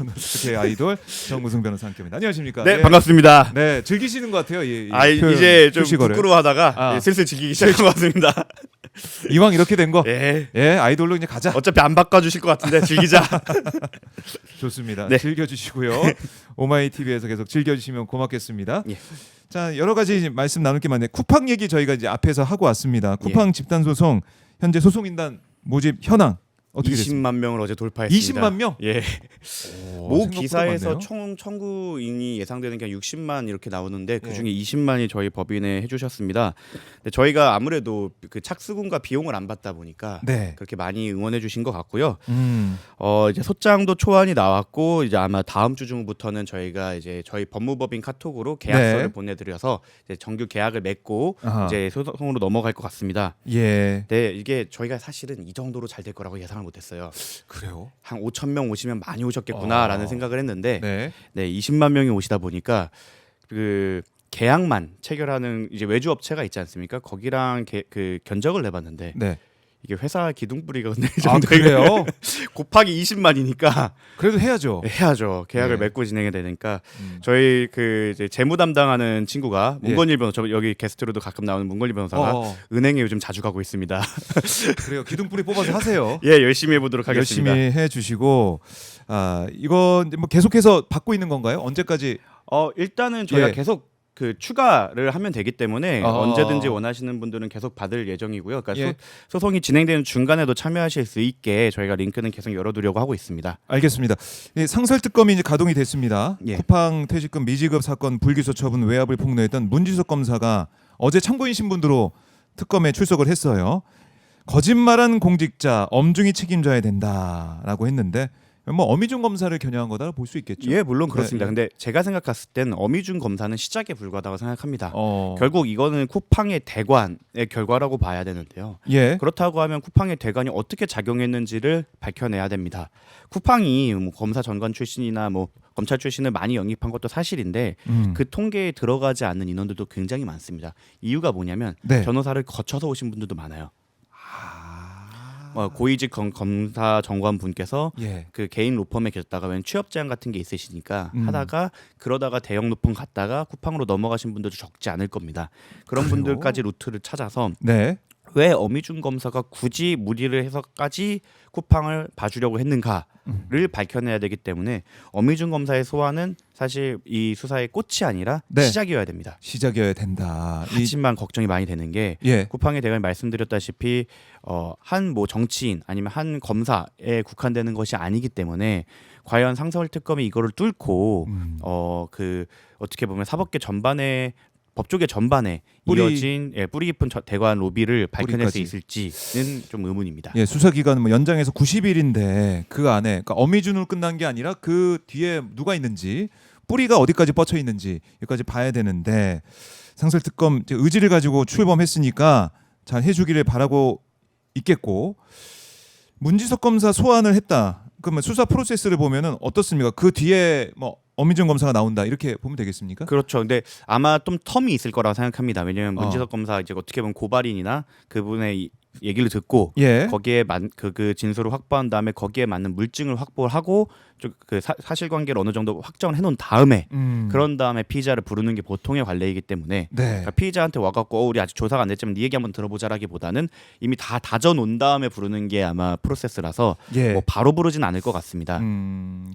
변호사계 아이돌 정우승 변호사 함께합니다. 안녕하십니까? 네, 반갑습니다. 네, 즐기시는 것 같아요. 이 이제 좀 표시거를. 부끄러워하다가 슬슬 즐기기 시작한 것 같습니다. 이왕 이렇게 된 거, 예. 아이돌로 이제 가자. 어차피 안 바꿔주실 것 같은데 즐기자. 좋습니다. 네. 즐겨주시고요. 오마이 TV에서 계속 즐겨주시면 고맙겠습니다. 예. 자, 여러 가지 말씀 나눌 게 많네요. 쿠팡 얘기 저희가 이제 앞에서 하고 왔습니다. 쿠팡 집단 소송 현재 소송인단 모집 현황 어떻게 됐습니까? 20만 명을 어제 돌파했습니다. 20만 명? 예. 오, 모 생각보다 기사에서 많네요. 총 청구인이 예상되는 게 한 60만 이렇게 나오는데 그 중에 예. 20만이 저희 법인에 해주셨습니다. 근데 저희가 아무래도 그 착수금과 비용을 안 받다 보니까 네. 그렇게 많이 응원해 주신 것 같고요. 음. 이제 소장도 초안이 나왔고 이제 아마 다음 주 중부터는 저희가 이제 저희 법무법인 카톡으로 계약서를 네. 보내드려서 이제 정규 계약을 맺고 아하. 이제 소송으로 넘어갈 것 같습니다. 예. 네, 이게 저희가 사실은 이 정도로 잘 될 거라고 예상을 못했어요. 그래요? 한 5천 명 오시면 많이 오셨겠구나라는 생각을 했는데 네. 네, 20만 명이 오시다 보니까 그 계약만 체결하는 이제 외주 업체가 있지 않습니까? 거기랑 그 견적을 내봤는데 네. 이게 회사 기둥뿌리가 근데 이 아, 정도 그래요? 곱하기 20만이니까 그래도 해야죠. 해야죠. 계약을 네. 맺고 진행이 되니까 음. 저희 그 이제 재무 담당하는 친구가 예. 문건일 변호사, 저 여기 게스트로도 가끔 나오는 문건일 변호사가 은행에 요즘 자주 가고 있습니다. 그래요. 기둥뿌리 뽑아서 하세요. 예, 열심히 해보도록 하겠습니다. 열심히 해주시고 이거 뭐 계속해서 받고 있는 건가요? 언제까지? 일단은 저희가 예. 계속 그 추가를 하면 되기 때문에 아. 언제든지 원하시는 분들은 계속 받을 예정이고요. 그러니까 예. 소송이 진행되는 중간에도 참여하실 수 있게 저희가 링크는 계속 열어두려고 하고 있습니다. 알겠습니다. 상설 특검이 이제 가동이 됐습니다. 예. 쿠팡 퇴직금 미지급 사건 불기소 처분 외압을 폭로했던 문지석 검사가 어제 참고인 신분으로 특검에 출석을 했어요. 거짓말한 공직자 엄중히 책임져야 된다라고 했는데 뭐 어미중 검사를 겨냥한 거다 볼 수 있겠죠. 예, 물론 그렇습니다. 네, 근데 제가 생각했을 땐 어미중 검사는 시작에 불과하다고 생각합니다. 어. 결국 이거는 쿠팡의 대관의 결과라고 봐야 되는데요. 예. 그렇다고 하면 쿠팡의 대관이 어떻게 작용했는지를 밝혀내야 됩니다. 쿠팡이 뭐 검사 전관 출신이나 뭐 검찰 출신을 많이 영입한 것도 사실인데 그 통계에 들어가지 않는 인원들도 굉장히 많습니다. 이유가 뭐냐면 네. 변호사를 거쳐서 오신 분들도 많아요. 고위직 검사 정관 분께서 예. 그 개인 로펌에 계셨다가 웬 취업 제한 같은 게 있으시니까 음. 하다가 그러다가 대형 로펌 갔다가 쿠팡으로 넘어가신 분들도 적지 않을 겁니다. 그런 그래요? 분들까지 루트를 찾아서 네. 왜 어미중 검사가 굳이 무리를 해서까지 쿠팡을 봐주려고 했는가를 밝혀내야 되기 때문에 어미중 검사의 소환은 사실 이 수사의 꽃이 아니라 네. 시작이어야 됩니다. 시작이어야 된다. 하지만 걱정이 많이 되는 게 예. 쿠팡의 대관이 말씀드렸다시피 한 뭐 정치인 아니면 한 검사에 국한되는 것이 아니기 때문에 과연 상설 특검이 이거를 뚫고 그 어떻게 보면 사법계 전반에 법조계 전반에 이어진 뿌리 깊은 대관 로비를 밝혀낼 뿌리까지. 수 있을지는 좀 의문입니다. 예, 수사 기간은 뭐 연장해서 90일인데 그 안에 그러니까 어미준으로 끝난 게 아니라 그 뒤에 누가 있는지 뿌리가 어디까지 뻗쳐 있는지 여기까지 봐야 되는데 상설 특검 이제 의지를 가지고 출범했으니까 잘 해주기를 바라고 있겠고 문지석 검사 소환을 했다. 그러면 수사 프로세스를 보면은 어떻습니까? 그 뒤에 뭐 어미준 검사가 나온다 이렇게 보면 되겠습니까? 그렇죠. 근데 아마 좀 텀이 있을 거라고 생각합니다. 왜냐하면 어. 문지석 검사 이제 어떻게 보면 고발인이나 그분의 얘기를 듣고 예. 거기에 그 진술을 확보한 다음에 거기에 맞는 물증을 확보를 하고 그 사실관계를 어느 정도 확정을 해놓은 다음에 그런 다음에 피의자를 부르는 게 보통의 관례이기 때문에 네. 그러니까 피의자한테 와갖고 우리 아직 조사가 안 됐지만 네 얘기 한번 들어보자라기보다는 이미 다 다져놓은 다음에 부르는 게 아마 프로세스라서 예. 뭐 바로 부르진 않을 것 같습니다.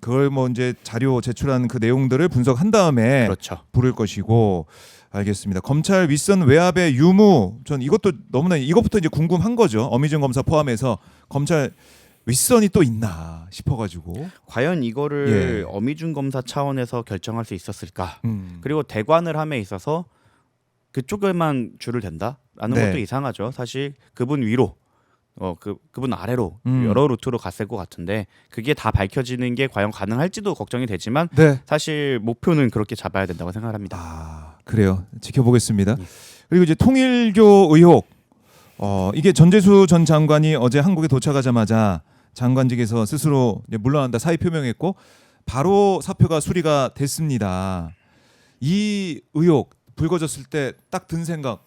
그걸 뭐 이제 자료 제출한 그 내용들을 분석한 다음에 그렇죠. 부를 것이고 알겠습니다. 검찰 윗선 외압의 유무 전 이것도 너무나 이것부터 이제 궁금한 거죠. 어미준 검사 포함해서 검찰 윗선이 또 있나 싶어가지고 과연 이거를 예. 어미준 검사 차원에서 결정할 수 있었을까? 음. 그리고 대관을 함에 있어서 그쪽에만 줄을 댄다라는 네. 것도 이상하죠. 사실 그분 위로 그분 아래로 음. 여러 루트로 갔을 것 같은데 그게 다 밝혀지는 게 과연 가능할지도 걱정이 되지만 네. 사실 목표는 그렇게 잡아야 된다고 생각합니다. 아 그래요. 지켜보겠습니다. 예. 그리고 이제 통일교 의혹 이게 전재수 전 장관이 어제 한국에 도착하자마자 장관직에서 스스로 이제 물러난다 사의 표명했고 바로 사표가 수리가 됐습니다. 이 의혹 불거졌을 때 딱 든 생각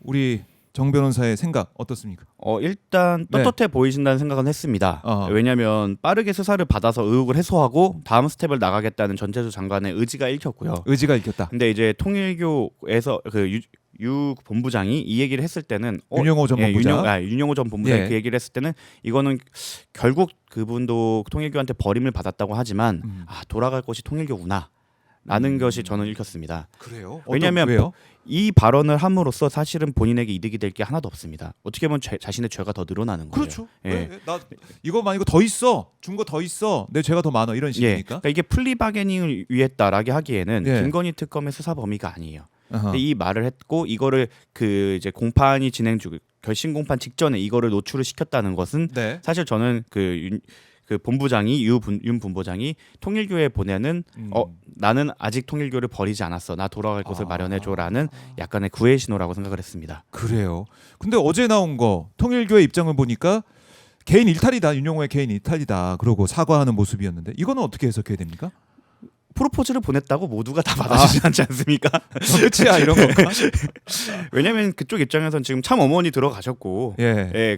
우리 정 변호사의 생각 어떻습니까? 일단 네. 떳떳해 보이신다는 생각은 했습니다. 어허. 왜냐하면 빠르게 수사를 받아서 의혹을 해소하고 다음 스텝을 나가겠다는 전재수 장관의 의지가 읽혔고요. 의지가 읽혔다. 근데 이제 통일교에서 유 본부장이 이 얘기를 했을 때는 윤영호 전 본부장. 윤영호 전 본부장이 예. 그 얘기를 했을 때는 이거는 결국 그분도 통일교한테 버림을 받았다고 하지만 돌아갈 곳이 통일교구나 라는 것이 저는 읽혔습니다. 그래요? 왜냐하면 왜요? 이 발언을 함으로써 사실은 본인에게 이득이 될 게 하나도 없습니다. 어떻게 보면 자신의 죄가 더 늘어나는 거예요. 그렇죠. 예. 나 이거만 이거 더 있어. 준 거 더 있어. 내 죄가 더 많아. 이런 예. 식이니까. 그러니까 이게 플리바게닝을 위했다라고 하기에는 예. 김건희 특검의 수사 범위가 아니에요. 어허. 근데 이 말을 했고 이거를 그 이제 공판이 진행 중 결심 공판 직전에 이거를 노출을 시켰다는 것은 네. 사실 저는 그 본부장이 윤 본부장이 통일교에 보내는 나는 아직 통일교를 버리지 않았어. 나 돌아갈 곳을 마련해줘라는 약간의 구애 신호라고 생각을 했습니다. 그래요. 근데 어제 나온 거 통일교의 입장을 보니까 개인 일탈이다. 윤용호의 개인 일탈이다. 그러고 사과하는 모습이었는데 이거는 어떻게 해석해야 됩니까? 프로포즈를 보냈다고 모두가 다 받아주지 않지 않습니까? 끝이야 이런 건가? 왜냐하면 그쪽 입장에서는 지금 참 어머니 들어가셨고 예. 예,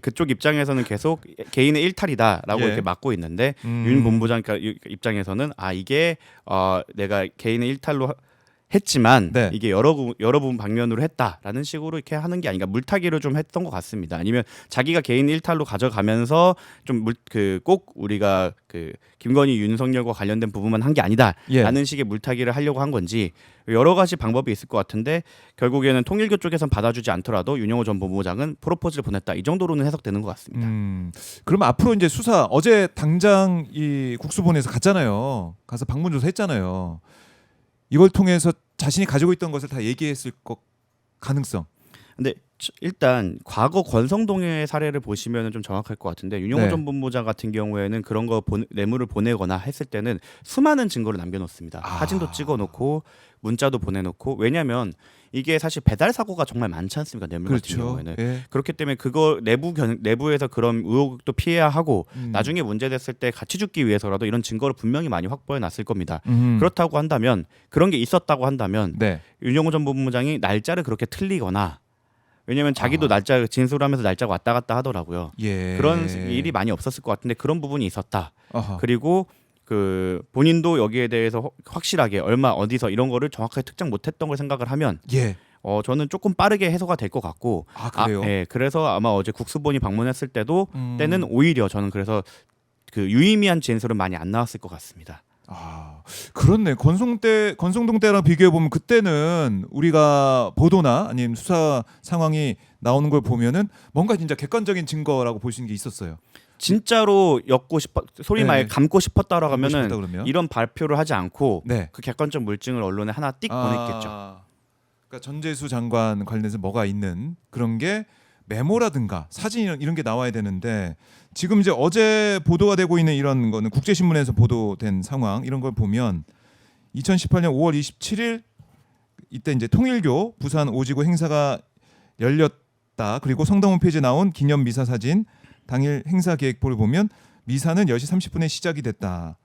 그쪽 입장에서는 계속 개인의 일탈이다라고 예. 이렇게 막고 있는데 윤 본부장 입장에서는 이게 내가 개인의 일탈로 했지만 네. 이게 여러 부분 방면으로 했다라는 식으로 이렇게 하는 게 아닌가 물타기를 좀 했던 것 같습니다. 아니면 자기가 개인 일탈로 가져가면서 좀 꼭 우리가 그 김건희 윤석열과 관련된 부분만 한 게 아니다라는 식의 물타기를 하려고 한 건지 여러 가지 방법이 있을 것 같은데 결국에는 통일교 쪽에선 받아주지 않더라도 윤영호 전 본부장은 프로포즈를 보냈다 이 정도로는 해석되는 것 같습니다. 그럼 앞으로 이제 수사 어제 당장 이 국수본에서 갔잖아요. 가서 방문 조사했잖아요. 이걸 통해서 자신이 가지고 있던 것을 다 얘기했을 것 가능성. 근데 일단 과거 권성동의 사례를 보시면 좀 정확할 것 같은데 윤영호 네. 전 본부장 같은 경우에는 그런 거 뇌물을 보내거나 했을 때는 수많은 증거를 남겨놓습니다. 사진도 찍어놓고 문자도 보내놓고 왜냐하면 이게 사실 배달 사고가 정말 많지 않습니까? 뇌물 같은 경우에는 예. 그렇기 때문에 그거 내부에서 그런 의혹도 피해야 하고 나중에 문제됐을 때 같이 죽기 위해서라도 이런 증거를 분명히 많이 확보해 놨을 겁니다. 그렇다고 한다면 그런 게 있었다고 한다면 네. 윤영호 전 본부장이 날짜를 그렇게 틀리거나 왜냐면 자기도 날짜 진술하면서 날짜가 왔다 갔다 하더라고요. 예. 그런 일이 많이 없었을 것 같은데 그런 부분이 있었다. 아하. 그리고 그 본인도 여기에 대해서 확실하게 얼마 어디서 이런 거를 정확하게 특정 못했던 걸 생각을 하면 예. 저는 조금 빠르게 해소가 될 것 같고 그래요? 예, 그래서 아마 어제 국수본이 방문했을 때는 오히려 저는 그래서 그 유의미한 진술은 많이 안 나왔을 것 같습니다. 그렇네. 권성동 때랑 비교해 보면 그때는 우리가 보도나 아니면 수사 상황이 나오는 걸 보면은 뭔가 진짜 객관적인 증거라고 볼 수 있는 게 있었어요. 진짜로 소리 말 감고 싶었다라고 감고 싶었다 하면은 그러면? 이런 발표를 하지 않고 네. 그 객관적 물증을 언론에 하나 띡 보냈겠죠. 그러니까 전재수 장관 관련해서 뭐가 있는 그런 게 메모라든가 사진 이런 게 나와야 되는데 지금 이제 어제 보도가 되고 있는 이런 거는 국제신문에서 보도된 상황 이런 걸 보면 2018년 5월 27일 이때 이제 통일교 부산 오지구 행사가 열렸다. 그리고 성당 홈페이지에 나온 기념 미사 사진 당일 행사 계획표를 보면 미사는 10시 30분에 시작이 됐다.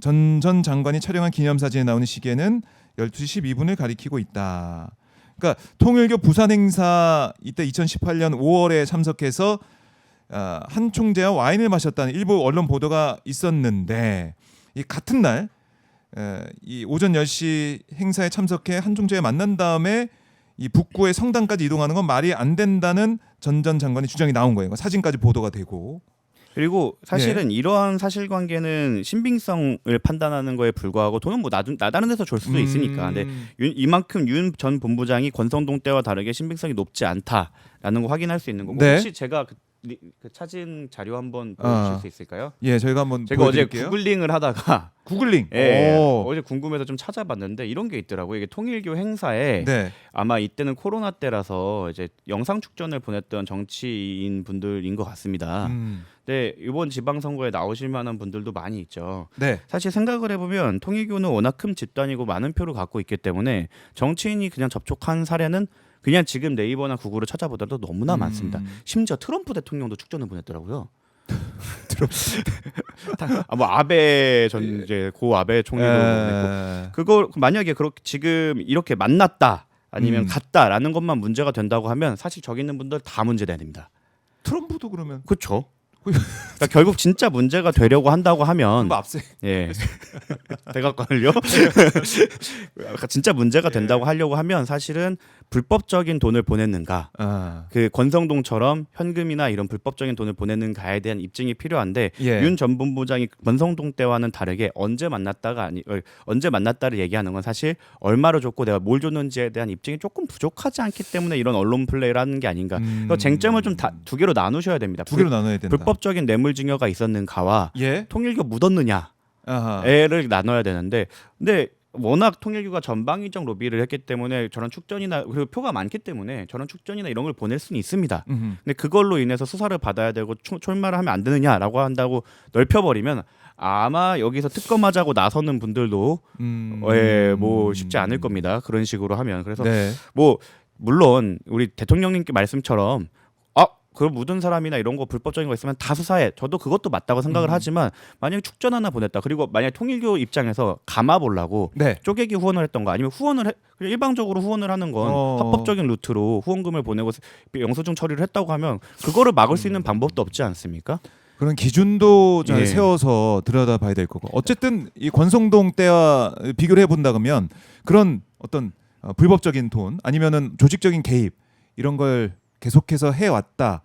전 장관이 촬영한 기념 사진에 나오는 시계는 12시 12분을 가리키고 있다. 그러니까 통일교 부산 행사 이때 2018년 5월에 참석해서 한 총재와 와인을 마셨다는 일부 언론 보도가 있었는데 이 같은 날 이 오전 10시 행사에 참석해 한 총재와 만난 다음에 이 북구의 성당까지 이동하는 건 말이 안 된다는 전 장관의 주장이 나온 거예요. 사진까지 보도가 되고. 그리고 사실은 이러한 사실관계는 신빙성을 판단하는 거에 불과하고 돈은 뭐 나다른 데서 줄 수도 있으니까. 근데 이만큼 윤 전 본부장이 권성동 때와 다르게 신빙성이 높지 않다라는 거 확인할 수 있는 거고. 네. 혹시 제가 그 찾은 자료 한번 보여주실 수 있을까요? 예, 저희가 한번 제가 보여드릴게요. 어제 구글링을 하다가 구글링. 어제 궁금해서 좀 찾아봤는데 이런 게 있더라고요. 이게 통일교 행사에 네. 아마 이때는 코로나 때라서 이제 영상 축전을 보냈던 정치인 분들인 것 같습니다. 네, 이번 지방선거에 나오실 만한 분들도 많이 있죠. 네. 사실 생각을 해보면 통일교는 워낙 큰 집단이고 많은 표를 갖고 있기 때문에 정치인이 그냥 접촉한 사례는 그냥 지금 네이버나 구글을 찾아보더라도 너무나 많습니다. 심지어 트럼프 대통령도 축전을 보냈더라고요. 뭐 아베 전 이제 고 아베 총리도 보냈고 그걸 만약에 그렇게 지금 이렇게 만났다. 아니면 같다라는 것만 문제가 된다고 하면 사실 저기 있는 분들 다 문제돼야 됩니다. 트럼프도 그러면 그렇죠. 그러니까 결국 진짜 문제가 되려고 한다고 하면 앞세. 예. 대각관을요? 진짜 문제가 된다고 하려고 하면 사실은 불법적인 돈을 보냈는가, 아. 그 권성동처럼 현금이나 이런 불법적인 돈을 보냈는가에 대한 입증이 필요한데 예. 윤 전 본부장이 권성동 때와는 다르게 언제 만났다를 얘기하는 건 사실 얼마를 줬고 내가 뭘 줬는지에 대한 입증이 조금 부족하지 않기 때문에 이런 언론 플레이를 하는 게 아닌가. 그래서 쟁점을 좀 두 개로 나누셔야 됩니다. 두 개로 나눠야 된다. 불법적인 뇌물증여가 있었는가와 예. 통일교 묻었느냐 아하. 애를 나눠야 되는데, 근데 워낙 통일교가 전방위적 로비를 했기 때문에 저런 축전이나 그리고 표가 많기 때문에 저런 축전이나 이런 걸 보낼 수는 있습니다. 근데 그걸로 인해서 수사를 받아야 되고 출마를 하면 안 되느냐라고 한다고 넓혀버리면 아마 여기서 특검하자고 나서는 분들도 뭐 쉽지 않을 겁니다. 그런 식으로 하면. 그래서 네. 뭐 물론 우리 대통령님께 말씀처럼 그 묻은 사람이나 이런 거 불법적인 거 있으면 다 수사해. 저도 그것도 맞다고 생각을 하지만 만약에 축전 하나 보냈다. 그리고 만약에 통일교 입장에서 감아보려고 네. 쪼개기 후원을 했던 거 아니면 그냥 일방적으로 후원을 하는 건 합법적인 루트로 후원금을 보내고 영수증 처리를 했다고 하면 그거를 막을 수 있는 방법도 없지 않습니까? 그런 기준도 잘 예. 세워서 들여다봐야 될 거고. 어쨌든 이 권성동 때와 비교를 해본다 그러면 그런 어떤 불법적인 돈 아니면은 조직적인 개입 이런 걸 계속해서 해왔다.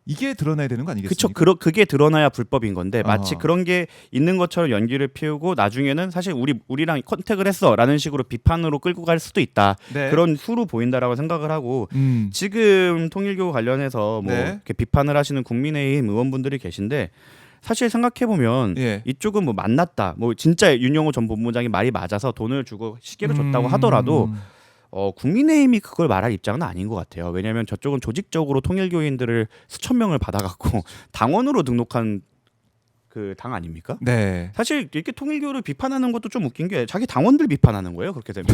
이게 드러나야 되는 거 아니겠습니까? 그렇죠. 그게 드러나야 불법인 건데 마치 아하. 그런 게 있는 것처럼 연기를 피우고 나중에는 사실 우리랑 컨택을 했어라는 식으로 비판으로 끌고 갈 수도 있다. 네. 그런 수로 보인다라고 생각을 하고 지금 통일교 관련해서 뭐 네. 이렇게 비판을 하시는 국민의힘 의원분들이 계신데 사실 생각해 보면 예. 이쪽은 뭐 만났다. 뭐 진짜 윤영호 전 본부장이 말이 맞아서 돈을 주고 시계를 줬다고 하더라도 국민의힘이 그걸 말할 입장은 아닌 것 같아요. 왜냐하면 저쪽은 조직적으로 통일교인들을 수천 명을 받아갖고 당원으로 등록한 그 당 아닙니까? 네. 사실 이렇게 통일교를 비판하는 것도 좀 웃긴 게 자기 당원들 비판하는 거예요. 그렇게 되면.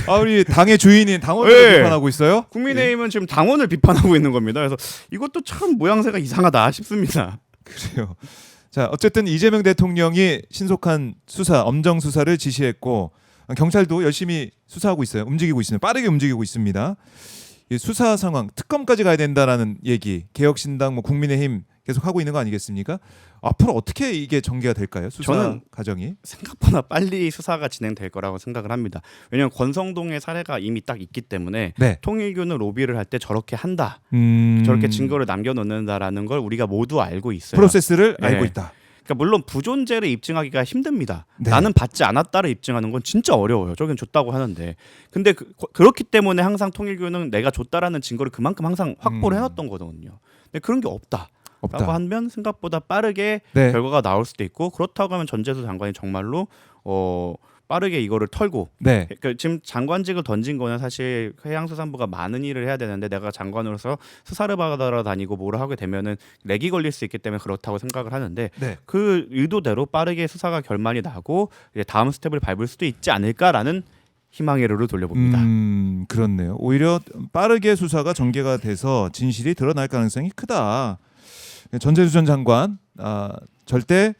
아니, 우리 당의 주인인 당원을 네. 비판하고 있어요? 국민의힘은 지금 당원을 비판하고 있는 겁니다. 그래서 이것도 참 모양새가 이상하다 싶습니다. 그래요. 자, 어쨌든 이재명 대통령이 신속한 수사, 엄정 수사를 지시했고 경찰도 열심히 수사하고 있어요. 움직이고 있습니다. 빠르게 움직이고 있습니다. 이 수사 상황, 특검까지 가야 된다라는 얘기, 개혁신당, 뭐 국민의힘 계속 하고 있는 거 아니겠습니까? 앞으로 어떻게 이게 전개가 될까요? 수사 저는 과정이? 생각보다 빨리 수사가 진행될 거라고 생각을 합니다. 왜냐하면 권성동의 사례가 이미 딱 있기 때문에 네. 통일교는 로비를 할 때 저렇게 한다. 저렇게 증거를 남겨놓는다라는 걸 우리가 모두 알고 있어요. 프로세스를 네. 알고 있다. 그러니까 물론 부존재를 입증하기가 힘듭니다. 네. 나는 받지 않았다를 입증하는 건 진짜 어려워요. 저긴 줬다고 하는데. 근데 그렇기 때문에 항상 통일교는 내가 줬다라는 증거를 그만큼 항상 확보를 해놨던 거거든요. 근데 그런 게 없다. 라고 하면 생각보다 빠르게 네. 결과가 나올 수도 있고, 그렇다고 하면 전재수 장관이 정말로 빠르게 이거를 털고, 네. 그러니까 지금 장관직을 던진 거는 사실 해양수산부가 많은 일을 해야 되는데 내가 장관으로서 수사를 받아러 다니고 뭐를 하게 되면은 렉이 걸릴 수 있기 때문에 그렇다고 생각을 하는데 네. 그 의도대로 빠르게 수사가 결말이 나고 이제 다음 스텝을 밟을 수도 있지 않을까라는 희망의 루를 돌려봅니다. 그렇네요. 오히려 빠르게 수사가 전개가 돼서 진실이 드러날 가능성이 크다. 전재수 전 장관 절대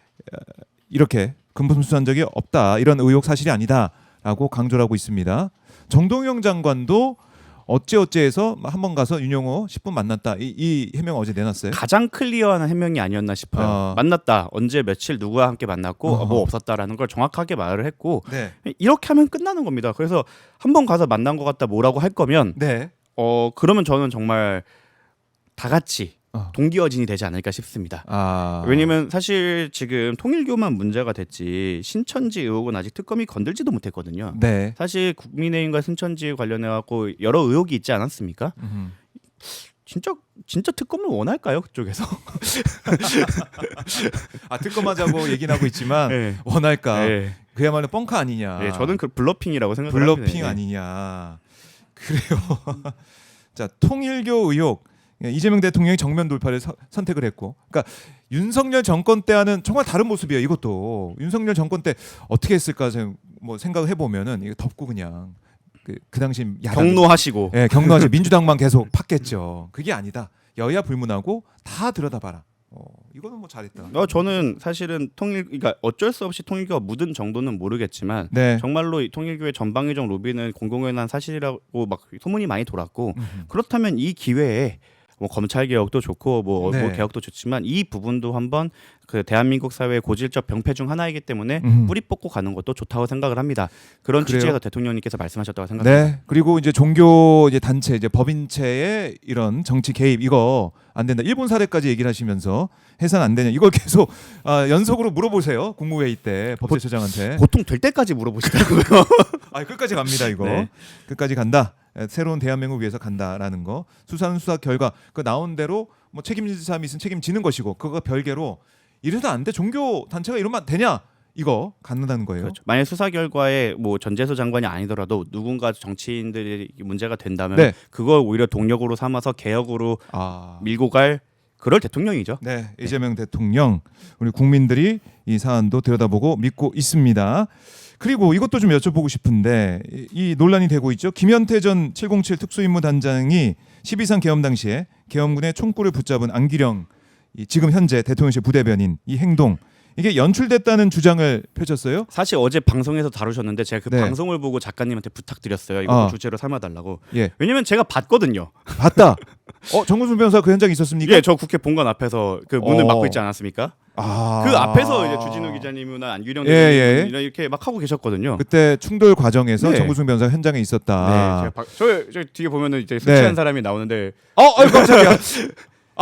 이렇게 금품수수한 적이 없다. 이런 의혹 사실이 아니다라고 강조를 하고 있습니다. 정동영 장관도 어째어째해서 한번 가서 윤영호 10분 만났다. 이 해명 어제 내놨어요. 가장 클리어한 해명이 아니었나 싶어요. 만났다. 언제 며칠 누구와 함께 만났고 뭐 없었다라는 걸 정확하게 말을 했고 네. 이렇게 하면 끝나는 겁니다. 그래서 한번 가서 만난 것 같다 뭐라고 할 거면 네. 그러면 저는 정말 다 같이 동기어진이 되지 않을까 싶습니다. 왜냐면 사실 지금 통일교만 문제가 됐지 신천지 의혹은 아직 특검이 건들지도 못했거든요. 네. 사실 국민의힘과 신천지 관련해 갖고 여러 의혹이 있지 않았습니까? 진짜 특검을 원할까요 그쪽에서? 특검하자고 얘기는 하고 있지만 네. 원할까? 네. 그야말로 뻥카 아니냐? 네, 저는 그 블러핑이라고 생각합니다. 블러핑 아니냐? 그래요. 자, 통일교 의혹. 이재명 대통령이 정면 돌파를 선택을 했고, 그러니까 윤석열 정권 때와는 정말 다른 모습이에요. 이것도 윤석열 정권 때 어떻게 했을까 뭐 생각을 해보면은 이거 덮고 그냥 그 당시 경로하시고, 경로하시 민주당만 계속 팠겠죠. 그게 아니다. 여야 불문하고 다 들여다봐라. 이거는 뭐 잘했다. 저는 사실은 그러니까 어쩔 수 없이 통일교가 묻은 정도는 모르겠지만 네. 정말로 이 통일교의 전방위적 로비는 공공연한 사실이라고 막 소문이 많이 돌았고 그렇다면 이 기회에 뭐 검찰 개혁도 좋고 뭐 네. 개혁도 좋지만 이 부분도 한번 그 대한민국 사회의 고질적 병폐 중 하나이기 때문에 뿌리 뽑고 가는 것도 좋다고 생각을 합니다. 그런 그래요? 취지에서 대통령님께서 말씀하셨다고 생각합니다. 네. 그리고 이제 종교 이제 단체 이제 법인체의 이런 정치 개입 이거 안 된다. 일본 사례까지 얘기를 하시면서 해선 안 되냐. 이걸 계속 연속으로 물어보세요. 국무회의 때 법제처장한테. 보통 될 때까지 물어보시더라고요. 끝까지 갑니다. 이거. 네. 끝까지 간다. 새로운 대한민국 위해서 간다라는 거. 수사는 수사 결과 그 나온 대로 뭐 책임질 사람이 있으면 책임지는 것이고 그거가 별개로 이래도 안 돼. 종교 단체가 이러면 되냐? 이거 갖는다는 거예요. 그렇죠. 만약 수사 결과에 뭐 전재수 장관이 아니더라도 누군가 정치인들이 문제가 된다면 네. 그걸 오히려 동력으로 삼아서 개혁으로 밀고 갈 그럴 대통령이죠. 네, 이재명 대통령 우리 국민들이 이 사안도 들여다보고 믿고 있습니다. 그리고 이것도 좀 여쭤보고 싶은데 이 논란이 되고 있죠. 김현태 전 707 특수임무단장이 12.3 계엄 당시에 계엄군의 총구를 붙잡은 안기령 지금 현재 대통령실 부대변인 이 행동 이게 연출됐다는 주장을 펼쳤어요. 사실 어제 방송에서 다루셨는데 제가 그 네. 방송을 보고 작가님한테 부탁드렸어요. 이거 주제로 삼아달라고. 예, 왜냐면 제가 봤거든요. 봤다. 정근순 변호사 그 현장에 있었습니까? 예, 저 국회 본관 앞에서 그 문을 막고 있지 않았습니까? 그 앞에서 이제 주진우 기자님이나 안규령 대표님 이렇게 막 하고 계셨거든요. 그때 충돌 과정에서 네. 정근순 변호사 현장에 있었다. 네, 저 뒤에 보면은 이제 술 취한 사람이 나오는데, 깜짝이야.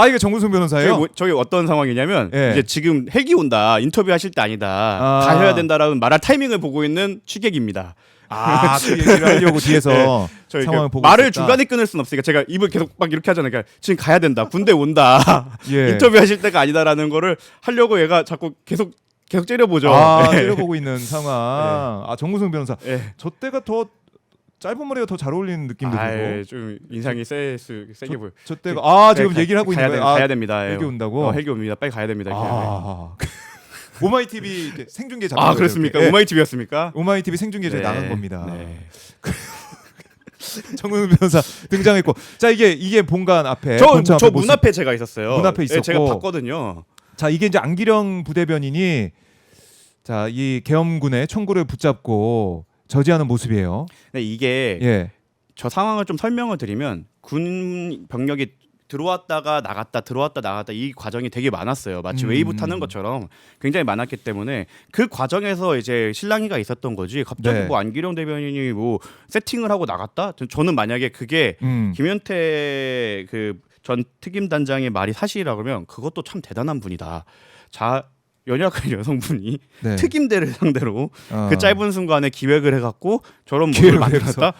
이게 정근순 변호사예요? 저기 어떤 상황이냐면 예. 이제 지금 헬기 온다, 인터뷰 하실 때 아니다, 가셔야 된다라는 말할 타이밍을 보고 있는 취객입니다. 그 얘기를 하려고 뒤에서 저 상황을 보고 말을 있었다. 중간에 끊을 수는 없으니까 제가 입을 계속 막 이렇게 하잖아요. 그러니까 지금 가야 된다, 군대 온다, 예. 인터뷰 하실 때가 아니다라는 거를 하려고 얘가 자꾸 계속 째려보죠. 째려보고 있는 상황. 정근순 변호사. 예. 저 때가 더 짧은 머리가 더 잘 어울리는 느낌도 들고. 좀 인상이 세게 보여. 저 때가 지금 얘기를 하고 있는 거예요. 가야 됩니다. 헬기 온다고. 헬기 옵니다. 빨리 가야 됩니다. 오마이 TV 생중계 잡힌 그렇습니까? 예. 오마이 TV였습니까? 오마이 TV 생중계 저희 나간 겁니다. 네. 정근순 변호사 등장했고, 자 이게 본관 앞에 저 문 앞에 제가 있었어요. 문 앞에 있었고, 제가 봤거든요. 자 이게 이제 안기령 부대변인이 이 계엄군의 총구를 붙잡고 저지하는 모습이에요. 네, 이게 예. 저 상황을 좀 설명을 드리면 군 병력이 들어왔다가 나갔다 이 과정이 되게 많았어요. 마치 웨이브 타는 것처럼 굉장히 많았기 때문에 그 과정에서 이제 실랑이가 있었던 거지. 갑자기 네. 뭐 안기령 대변인이 뭐 세팅을 하고 나갔다? 저는 만약에 그게 김현태 그 전 특임단장의 말이 사실이라 그러면 그것도 참 대단한 분이다. 연약한 여성분이 특임대를 상대로 그 짧은 순간에 기획을 해가지고 저런 모습을 만들었다.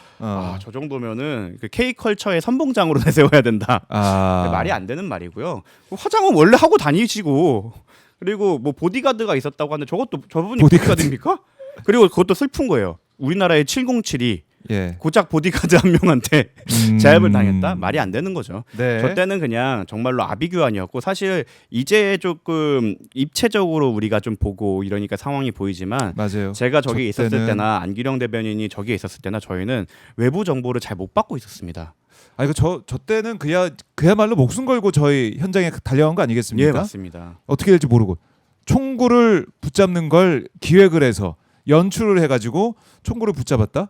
저 정도면은 그 K컬처의 선봉장으로 내세워야 된다. 말이 안 되는 말이고요. 화장은 원래 하고 다니시고, 그리고 뭐 보디가드가 있었다고 하는데 저분이 보디가드입니까? 그리고 그것도 슬픈 거예요. 우리나라의 707이 고작 보디가드 한 명한테 제압을 당했다? 말이 안 되는 거죠. 네. 저 때는 그냥 정말로 아비규환이었고, 사실 이제 조금 입체적으로 우리가 좀 보고 이러니까 상황이 보이지만, 맞아요. 제가 저기 있었을 때나 안기령 대변인이 저기에 있었을 때나 저희는 외부 정보를 잘 못 받고 있었습니다. 이거 저 때는 그야말로 목숨 걸고 저희 현장에 달려간 거 아니겠습니까? 예, 맞습니다. 어떻게 될지 모르고 총구를 붙잡는 걸 기획을 해서 연출을 해가지고 총구를 붙잡았다.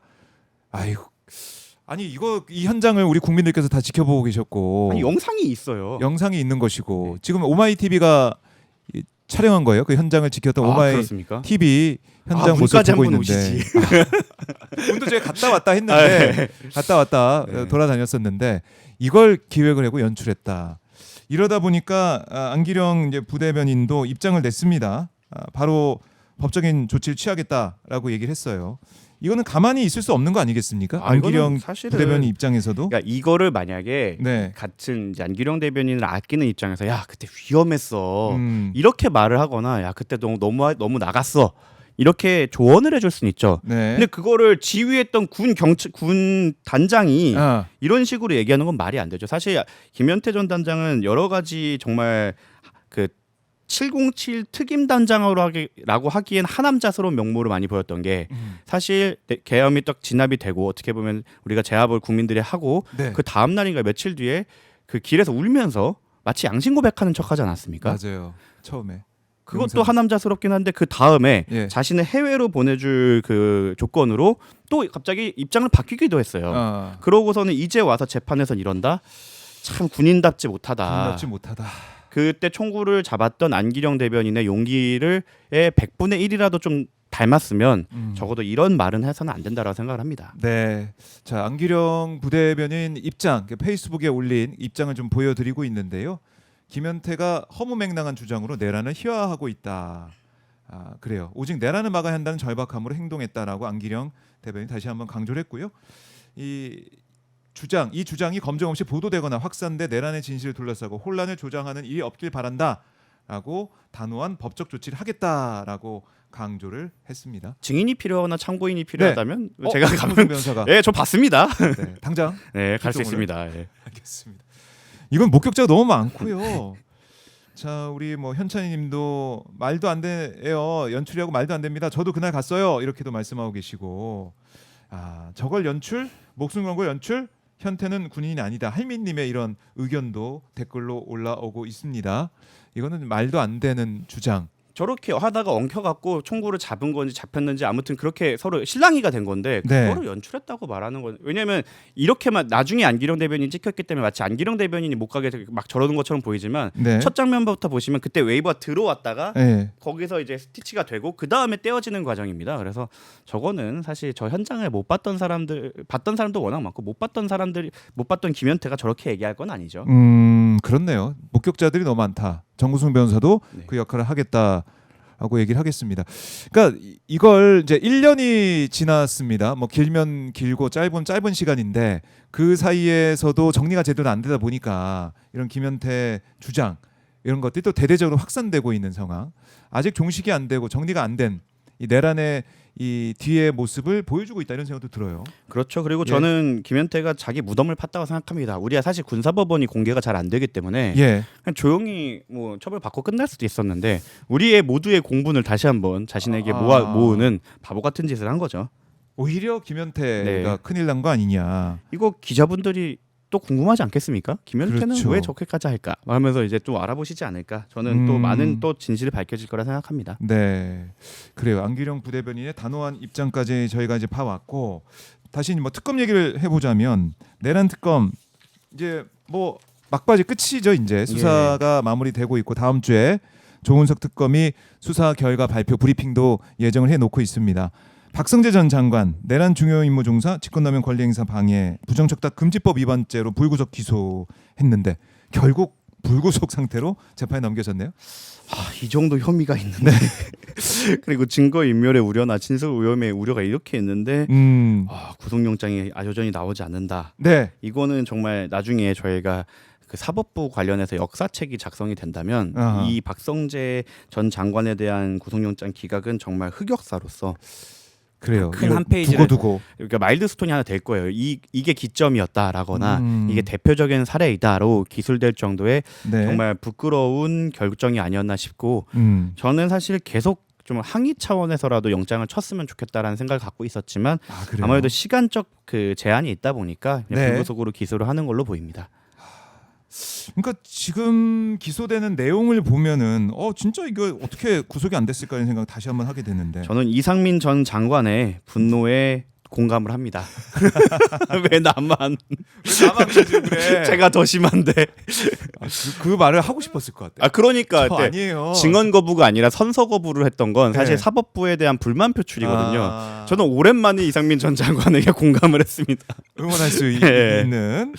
이 현장을 우리 국민들께서 다 지켜보고 계셨고, 영상이 있어요. 영상이 있는 것이고, 지금 오마이 TV가 촬영한 거예요. 그 현장을 지켰던 오마이 그렇습니까? TV 현장 모습 보고 있는데, 문도 제가 갔다 왔다 했는데 갔다 왔다 돌아다녔었는데 이걸 기획을 하고 연출했다. 이러다 보니까 안기령 이제 부대변인도 입장을 냈습니다. 바로 법적인 조치를 취하겠다라고 얘기를 했어요. 이거는 가만히 있을 수 없는 거 아니겠습니까? 안기령 부대변인 입장에서도. 그러니까 이거를 만약에 같은 이제 안기령 대변인을 아끼는 입장에서 그때 위험했어 이렇게 말을 하거나 그때 너무 나갔어 이렇게 조언을 해줄 수는 있죠. 근데 그거를 지휘했던 군 단장이 이런 식으로 얘기하는 건 말이 안 되죠. 사실 김현태 전 단장은 여러 가지 정말 그 707 특임단장으로 하기엔 하남자스러운 명모를 많이 보였던 게, 사실 계엄이 딱 진압이 되고 어떻게 보면 우리가 제압을 국민들이 하고 그 다음 날인가 며칠 뒤에 그 길에서 울면서 마치 양심 고백하는 척하지 않았습니까? 맞아요. 처음에 그것도 하남자스럽긴 한데 그 다음에 예. 자신을 해외로 보내줄 그 조건으로 또 갑자기 입장을 바뀌기도 했어요. 그러고서는 이제 와서 재판에선 이런다. 참 군인답지 못하다. 군인답지 못하다. 그때 총구를 잡았던 안기령 대변인의 용기를 100분의 1이라도 좀 닮았으면 적어도 이런 말은 해서는 안 된다라고 생각을 합니다. 네, 자 안기령 부대변인 입장 페이스북에 올린 입장을 좀 보여드리고 있는데요. 김현태가 허무맹랑한 주장으로 내란을 희화화하고 있다. 그래요. 오직 내란을 막아야 한다는 절박함으로 행동했다라고 안기령 대변인 다시 한번 강조를 했고요. 이 주장이 검증 없이 보도되거나 확산돼 내란의 진실을 둘러싸고 혼란을 조장하는 일이 없길 바란다라고 단호한 법적 조치를 하겠다라고 강조를 했습니다. 증인이 필요하거나 참고인이 필요하다면 제가 강문 변호사가 저 봤습니다. 네, 당장 갈 수 있습니다. 알겠습니다. 이건 목격자가 너무 많고요. 자, 우리 뭐 현찬이님도 말도 안 돼요. 연출이하고 말도 안 됩니다. 저도 그날 갔어요. 이렇게도 말씀하고 계시고, 저걸 연출, 목숨 걸고 연출. 현태는 군인이 아니다. 할미님의 이런 의견도 댓글로 올라오고 있습니다. 이거는 말도 안 되는 주장. 저렇게 하다가 엉켜갖고 총구를 잡은 건지 잡혔는지 아무튼 그렇게 서로 실랑이가 된 건데 그거를 연출했다고 말하는 건 왜냐면 이렇게만 나중에 안기령 대변인이 찍혔기 때문에 마치 안기령 대변인이 못 가게 막 저러는 것처럼 보이지만 첫 장면부터 보시면 그때 웨이브가 들어왔다가 거기서 이제 스티치가 되고 그 다음에 떼어지는 과정입니다. 그래서 저거는 사실 저 현장을 못 봤던 사람도 워낙 많고 못 봤던 김현태가 저렇게 얘기할 건 아니죠. 그렇네요. 목격자들이 너무 많다. 정구승 변호사도 그 역할을 하겠다라고 얘기를 하겠습니다. 그러니까 이걸 이제 1년이 지났습니다. 뭐 길면 길고 짧은 시간인데 그 사이에서도 정리가 제대로 안 되다 보니까 이런 김현태 주장 이런 것들이 또 대대적으로 확산되고 있는 상황. 아직 종식이 안 되고 정리가 안 된 이 내란의 이 뒤의 모습을 보여주고 있다 이런 생각도 들어요. 그렇죠. 그리고 저는 김현태가 자기 무덤을 팠다고 생각합니다. 우리가 사실 군사법원이 공개가 잘 안 되기 때문에 그냥 조용히 뭐 처벌받고 끝날 수도 있었는데 우리의 모두의 공분을 다시 한번 자신에게 모으는 바보 같은 짓을 한 거죠. 오히려 김현태가 큰일 난 거 아니냐. 이거 기자분들이 또 궁금하지 않겠습니까? 김현태는 그렇죠. 왜 저렇게까지 할까? 하면서 이제 또 알아보시지 않을까? 저는 또 많은 또 진실이 밝혀질 거라 생각합니다. 네, 그래요. 안기령 부대변인의 단호한 입장까지 저희가 이제 봐왔고 다시 뭐 특검 얘기를 해보자면 내란 특검 이제 뭐 막바지 끝이죠. 이제 수사가 마무리되고 있고 다음 주에 조은석 특검이 수사 결과 발표 브리핑도 예정을 해놓고 있습니다. 박성재 전 장관 내란 중요 임무 종사 직권남용 권리행사 방해 부정척탁 금지법 위반죄로 불구속 기소했는데 결국 불구속 상태로 재판에 넘겨졌네요. 이 정도 혐의가 있는데 그리고 증거인멸의 우려나 진술 오염의 우려가 이렇게 있는데 구속영장이 여전히 나오지 않는다. 이거는 정말 나중에 저희가 그 사법부 관련해서 역사책이 작성이 된다면 이 박성재 전 장관에 대한 구속영장 기각은 정말 흑역사로서 그래요. 큰 한 페이지를 두고 그러니까 마일드스톤이 하나 될 거예요. 이게 기점이었다라거나 이게 대표적인 사례이다로 기술될 정도의 정말 부끄러운 결정이 아니었나 싶고 저는 사실 계속 좀 항의 차원에서라도 영장을 쳤으면 좋겠다라는 생각을 갖고 있었지만 아무래도 시간적 그 제한이 있다 보니까 불구속으로 기소를 하는 걸로 보입니다. 그러니까 지금 기소되는 내용을 보면은 진짜 이거 어떻게 구속이 안 됐을까 하는 생각 다시 한번 하게 되는데 저는 이상민 전 장관의 분노에 공감을 합니다. 왜 나만 그래? 제가 더 심한데 그 말을 하고 싶었을 것 같아요. 그러니까 아니에요. 증언 거부가 아니라 선서 거부를 했던 건 사실 사법부에 대한 불만 표출이거든요. 저는 오랜만에 이상민 전 장관에게 공감을 했습니다. 응원할 수 있는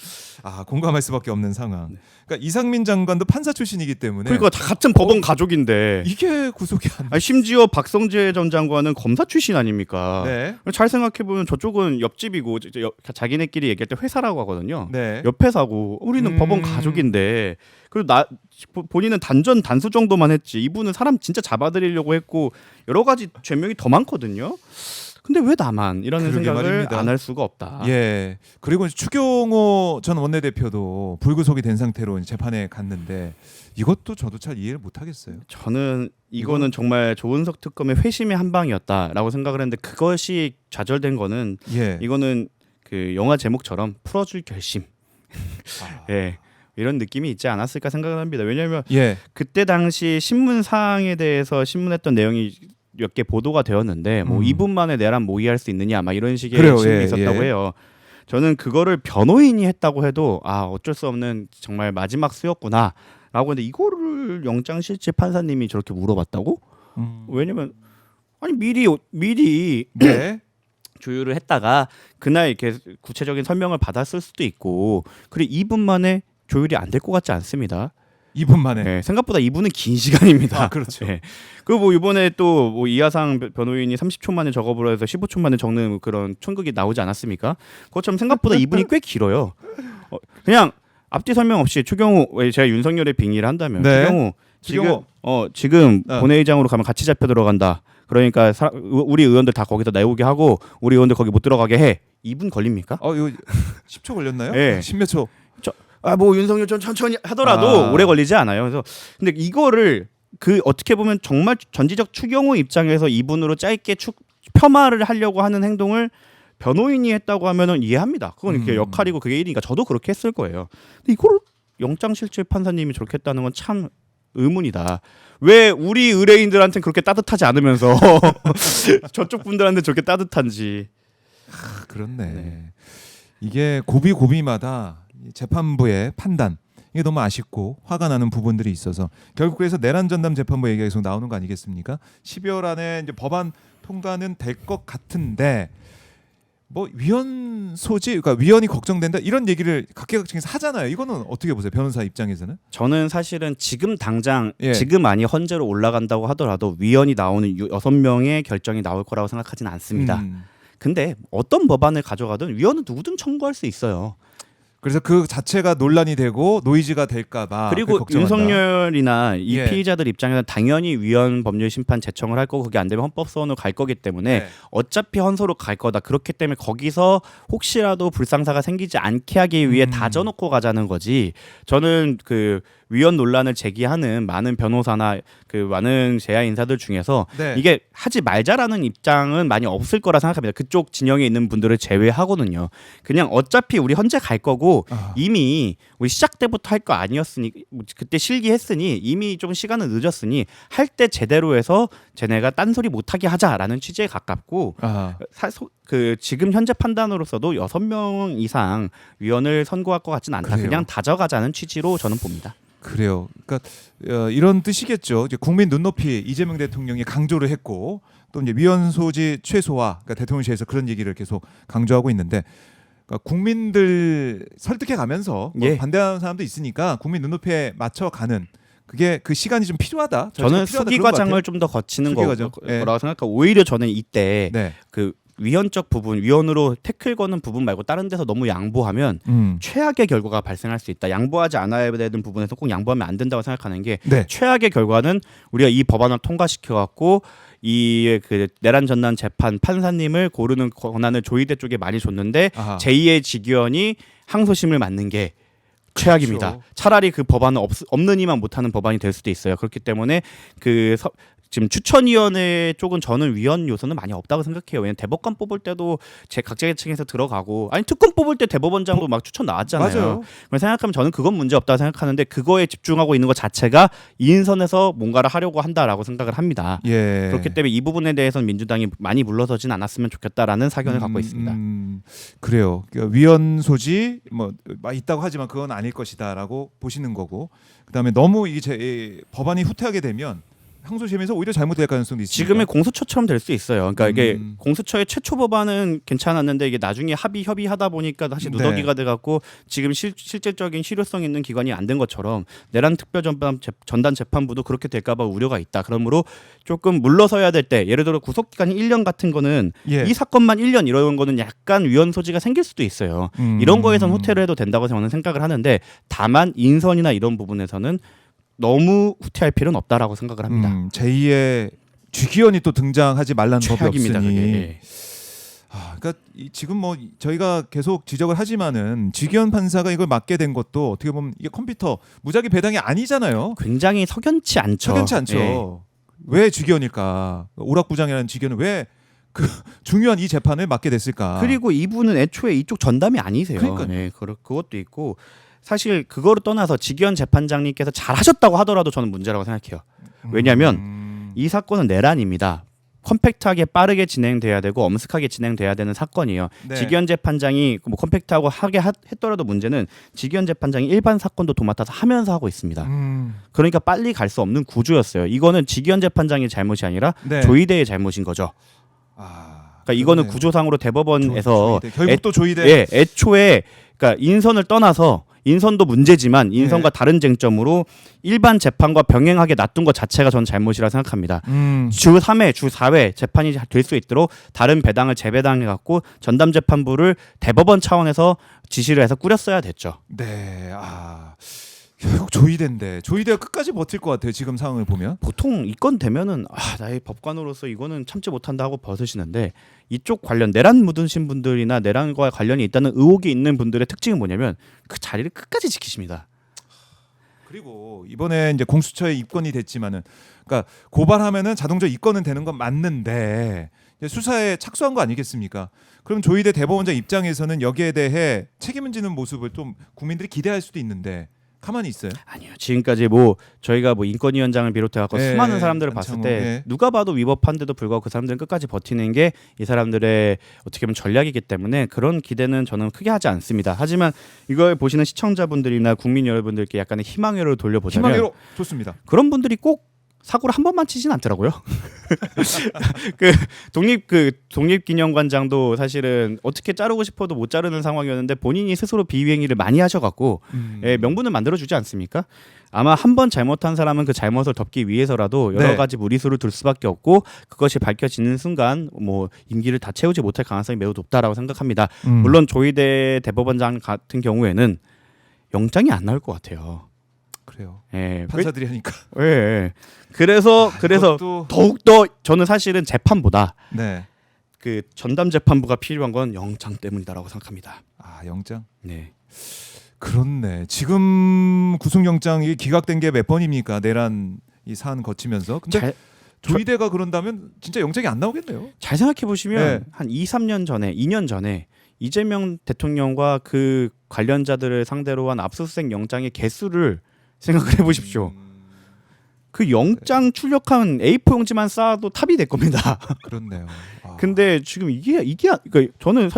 공감할 수밖에 없는 상황. 그러니까 이상민 장관도 판사 출신이기 때문에 그러니까 다 같은 법원 가족인데 이게 구속이 안 돼. 심지어 박성재 전 장관은 검사 출신 아닙니까? 잘 생각해 보면 저쪽은 옆집이고 자기네끼리 얘기할 때 회사라고 하거든요. 옆 회사고 우리는 법원 가족인데 그리고 본인은 단수 정도만 했지 이분은 사람 진짜 잡아들이려고 했고 여러 가지 죄명이 더 많거든요. 근데 왜 나만 이라는 생각을 안 할 수가 없다. 그리고 추경호 전 원내대표도 불구속이 된 상태로 재판에 갔는데 이것도 저도 잘 이해를 못 하겠어요. 저는 이거는 정말 조은석 특검의 회심의 한 방이었다라고 생각을 했는데 그것이 좌절된 거는 이거는 그 영화 제목처럼 풀어줄 결심. 이런 느낌이 있지 않았을까 생각을 합니다. 왜냐하면 예. 그때 당시 신문 사항에 대해서 신문했던 내용이 몇 개 보도가 되었는데 뭐 2분 만에 내란 모의할 수 있느냐 막 이런 식의 그래요. 질문이 예, 있었다고 예. 해요. 저는 그거를 변호인이 했다고 해도 어쩔 수 없는 정말 마지막 수였구나라고 했는데 이거를 영장실질 판사님이 저렇게 물어봤다고? 왜냐면 아니 미리 네. 조율을 했다가 그날 이렇게 구체적인 설명을 받았을 수도 있고 그리고 2분 만에 조율이 안 될 것 같지 않습니다. 2분 만에. 네, 생각보다 2분은 긴 시간입니다. 그렇죠. 네. 그리고 뭐 이번에 또 뭐 이하상 변호인이 30초 만에 적어보라 해서 15초 만에 적는 그런 촌극이 나오지 않았습니까? 그것처럼 생각보다 2분이 꽤 길어요. 그냥 앞뒤 설명 없이 추경호 제가 윤석열의 빙의를 한다면 네. 추경호 지금 본회의장으로 가면 같이 잡혀 들어간다. 그러니까 우리 의원들 다 거기서 내오게 하고 우리 의원들 거기 못 들어가게 해. 2분 걸립니까? 이거 10초 걸렸나요? 네. 10몇 초. 뭐 윤석열 좀 천천히 하더라도 오래 걸리지 않아요. 그래서 근데 이거를 어떻게 보면 정말 전지적 추경호 입장에서 2분으로 짧게 폄하를 하려고 하는 행동을 변호인이 했다고 하면은 이해합니다. 그건 이렇게 역할이고 그게 일이니까 저도 그렇게 했을 거예요. 근데 이거를 영장실질 판사님이 저렇게 했다는 건 참 의문이다. 왜 우리 의뢰인들한테는 그렇게 따뜻하지 않으면서 저쪽 분들한테 저렇게 따뜻한지. 그렇네. 네. 이게 고비마다 재판부의 판단 이게 너무 아쉽고 화가 나는 부분들이 있어서 결국 그래서 내란 전담 재판부 얘기가 계속 나오는 거 아니겠습니까? 12월 안에 이제 법안 통과는 될 것 같은데 뭐 위헌 소지, 그러니까 위헌이 걱정된다 이런 얘기를 각계각층에서 하잖아요. 이거는 어떻게 보세요, 변호사 입장에서는? 저는 사실은 지금 당장 예. 지금 아니 헌재로 올라간다고 하더라도 위헌이 나오는 6명의 결정이 나올 거라고 생각하지는 않습니다. 근데 어떤 법안을 가져가든 위헌은 누구든 청구할 수 있어요. 그래서 그 자체가 논란이 되고 노이즈가 될까봐. 그리고 윤석열이나 이 예. 피의자들 입장에서는 당연히 위헌 법률 심판 제청을 할 거고 그게 안 되면 헌법소원으로 갈 거기 때문에 네. 어차피 헌소로 갈 거다. 그렇기 때문에 거기서 혹시라도 불상사가 생기지 않게 하기 위해 다져놓고 가자는 거지. 저는 그 위헌 논란을 제기하는 많은 변호사나 그 많은 재야 인사들 중에서 네. 이게 하지 말자라는 입장은 많이 없을 거라 생각합니다. 그쪽 진영에 있는 분들을 제외하거든요. 그냥 어차피 우리 헌재 갈 거고 이미 우리 시작 때부터 할 거 아니었으니 그때 실기했으니 이미 좀 시간은 늦었으니 할 때 제대로 해서 쟤네가 딴소리 못하게 하자라는 취지에 가깝고 지금 현재 판단으로서도 6명 이상 위원을 선고할 것 같지는 않다. 그래요. 그냥 다져가자는 취지로 저는 봅니다. 그래요. 그러니까 이런 뜻이겠죠. 이제 국민 눈높이 이재명 대통령이 강조를 했고 또 이제 위헌 소지 최소화, 그러니까 대통령실에서 그런 얘기를 계속 강조하고 있는데 그러니까 국민들 설득해 가면서 뭐 예. 반대하는 사람도 있으니까 국민 눈높이에 맞춰가는 그게 그 시간이 좀 필요하다. 저는 수기 과정을 좀 더 거치는 수기 과정. 거라고 생각하고 오히려 저는 이때 네. 그 위헌적 부분, 위헌으로 태클 거는 부분 말고 다른 데서 너무 양보하면 최악의 결과가 발생할 수 있다. 양보하지 않아야 되는 부분에서 꼭 양보하면 안 된다고 생각하는 게 네. 최악의 결과는 우리가 이 법안을 통과시켜 갖고 이 그 내란 전담 재판 판사님을 고르는 권한을 조의대 쪽에 많이 줬는데 아하. 제2의 직위원이 항소심을 맡는 게 최악입니다. 그렇죠. 차라리 그 법안은 없는 이만 못하는 법안이 될 수도 있어요. 그렇기 때문에 지금 추천위원회 쪽은 저는 위헌 요소는 많이 없다고 생각해요. 왜냐면 대법관 뽑을 때도 각자의 층에서 들어가고 아니 특검 뽑을 때 대법원장도 막 추천 나왔잖아요. 맞아요. 그래서 생각하면 저는 그건 문제 없다고 생각하는데 그거에 집중하고 있는 것 자체가 2인선에서 뭔가를 하려고 한다라고 생각을 합니다. 예. 그렇기 때문에 이 부분에 대해서는 민주당이 많이 물러서진 않았으면 좋겠다라는 사견을 갖고 있습니다. 그래요. 그러니까 위헌 소지 뭐 있다고 하지만 그건 아닐 것이다라고 보시는 거고 그다음에 너무 이게 법안이 후퇴하게 되면 항소심에서 오히려 잘못될 가능성도 있습니다. 지금의 공수처처럼 될 수 있어요. 그러니까 이게 공수처의 최초 법안은 괜찮았는데 이게 나중에 협의하다 보니까 다시 누더기가 돼갖고 지금 실질적인 실효성 있는 기관이 안 된 것처럼 내란 특별전담 재판부도 그렇게 될까봐 우려가 있다. 그러므로 조금 물러서야 될 때 예를 들어 구속기간이 1년 같은 거는 예. 이 사건만 1년 이런 거는 약간 위헌 소지가 생길 수도 있어요. 이런 거에선 후퇴를 해도 된다고 저는 생각을 하는데 다만 인선이나 이런 부분에서는 너무 후퇴할 필요는 없다라고 생각을 합니다. 제2의 쥐기원이 또 등장하지 말라는 법이 최악입니다. 없으니. 그게. 그러니까 지금 뭐 저희가 계속 지적을 하지만은 쥐기원 판사가 이걸 맡게 된 것도 어떻게 보면 이게 컴퓨터 무작위 배당이 아니잖아요. 굉장히 석연치 않죠. 석연치 않죠. 예. 왜 쥐기원일까? 오락부장이라는 쥐기원은 왜 그 중요한 이 재판을 맡게 됐을까? 그리고 이분은 애초에 이쪽 전담이 아니세요. 그러니까요. 네, 그것도 있고 사실 그거를 떠나서 지기현 재판장님께서 잘하셨다고 하더라도 저는 문제라고 생각해요. 왜냐하면 이 사건은 내란입니다. 컴팩트하게 빠르게 진행돼야 되고 엄숙하게 진행돼야 되는 사건이에요. 네. 지기현 재판장이 뭐 컴팩트하고 했더라도 문제는 지기현 재판장이 일반 사건도 도맡아서 하면서 하고 있습니다. 그러니까 빨리 갈 수 없는 구조였어요. 이거는 지기현 재판장의 잘못이 아니라 네. 조이대의 잘못인 거죠. 그러니까 이거는 그러네요. 구조상으로 대법원에서 조이대. 결국 또 조이대. 예, 애초에 그러니까 인선을 떠나서 인선도 문제지만 인선과 네. 다른 쟁점으로 일반 재판과 병행하게 놔둔 것 자체가 저는 잘못이라 생각합니다. 주 3회, 주 4회 재판이 될 수 있도록 다른 배당을 재배당해 갖고 전담 재판부를 대법원 차원에서 지시를 해서 꾸렸어야 됐죠. 네. 결국 조이대인데 조이대가 끝까지 버틸 것 같아요. 지금 상황을 보면. 보통 이 건 되면은 나의 법관으로서 이거는 참지 못한다 하고 벗으시는데 이쪽 관련 내란 묻으신 분들이나 내란과 관련이 있다는 의혹이 있는 분들의 특징은 뭐냐면 그 자리를 끝까지 지키십니다. 그리고 이번에 이제 공수처에 입건이 됐지만은, 그러니까 고발하면은 자동적으로 입건은 되는 건 맞는데 이제 수사에 착수한 거 아니겠습니까? 그럼 조이대 대법원장 입장에서는 여기에 대해 책임을 지는 모습을 좀 국민들이 기대할 수도 있는데 가만히 있어요. 아니요. 지금까지 뭐 저희가 뭐 인권위원장을 비롯해 갖고 네, 수많은 사람들을 봤을 안창호, 때 네. 누가 봐도 위법한데도 불구하고 그 사람들은 끝까지 버티는 게 이 사람들의 어떻게 보면 전략이기 때문에 그런 기대는 저는 크게 하지 않습니다. 하지만 이걸 보시는 시청자분들이나 국민 여러분들께 약간의 희망회로 돌려보자면 희망으로 좋습니다. 그런 분들이 꼭 사고를 한 번만 치진 않더라고요. 그 독립기념관장도 사실은 어떻게 자르고 싶어도 못 자르는 상황이었는데 본인이 스스로 비위행위를 많이 하셔갖고 명분을 만들어주지 않습니까? 아마 한 번 잘못한 사람은 그 잘못을 덮기 위해서라도 여러 네. 가지 무리수를 둘 수밖에 없고 그것이 밝혀지는 순간 뭐 임기를 다 채우지 못할 가능성이 매우 높다라고 생각합니다. 물론 조이대 대법원장 같은 경우에는 영장이 안 나올 것 같아요. 그래요. 예, 판사들이 하니까. 예. 그래서 이것도... 더욱 더 저는 사실은 재판보다 네. 그 전담 재판부가 필요한 건 영장 때문이다라고 생각합니다. 영장. 네. 그렇네. 지금 구속영장이 기각된 게 몇 번입니까? 내란 이 사안 거치면서. 근데 조이대가 그런다면 진짜 영장이 안 나오겠네요. 잘 생각해 보시면 네. 한 2-3년 전에 2년 전에 이재명 대통령과 그 관련자들을 상대로 한 압수수색 영장의 개수를 생각을 해보십시오. 그 영장 출력한 A4 용지만 쌓아도 탑이 될 겁니다. 그렇네요. 근데 지금 이게 그러니까 저는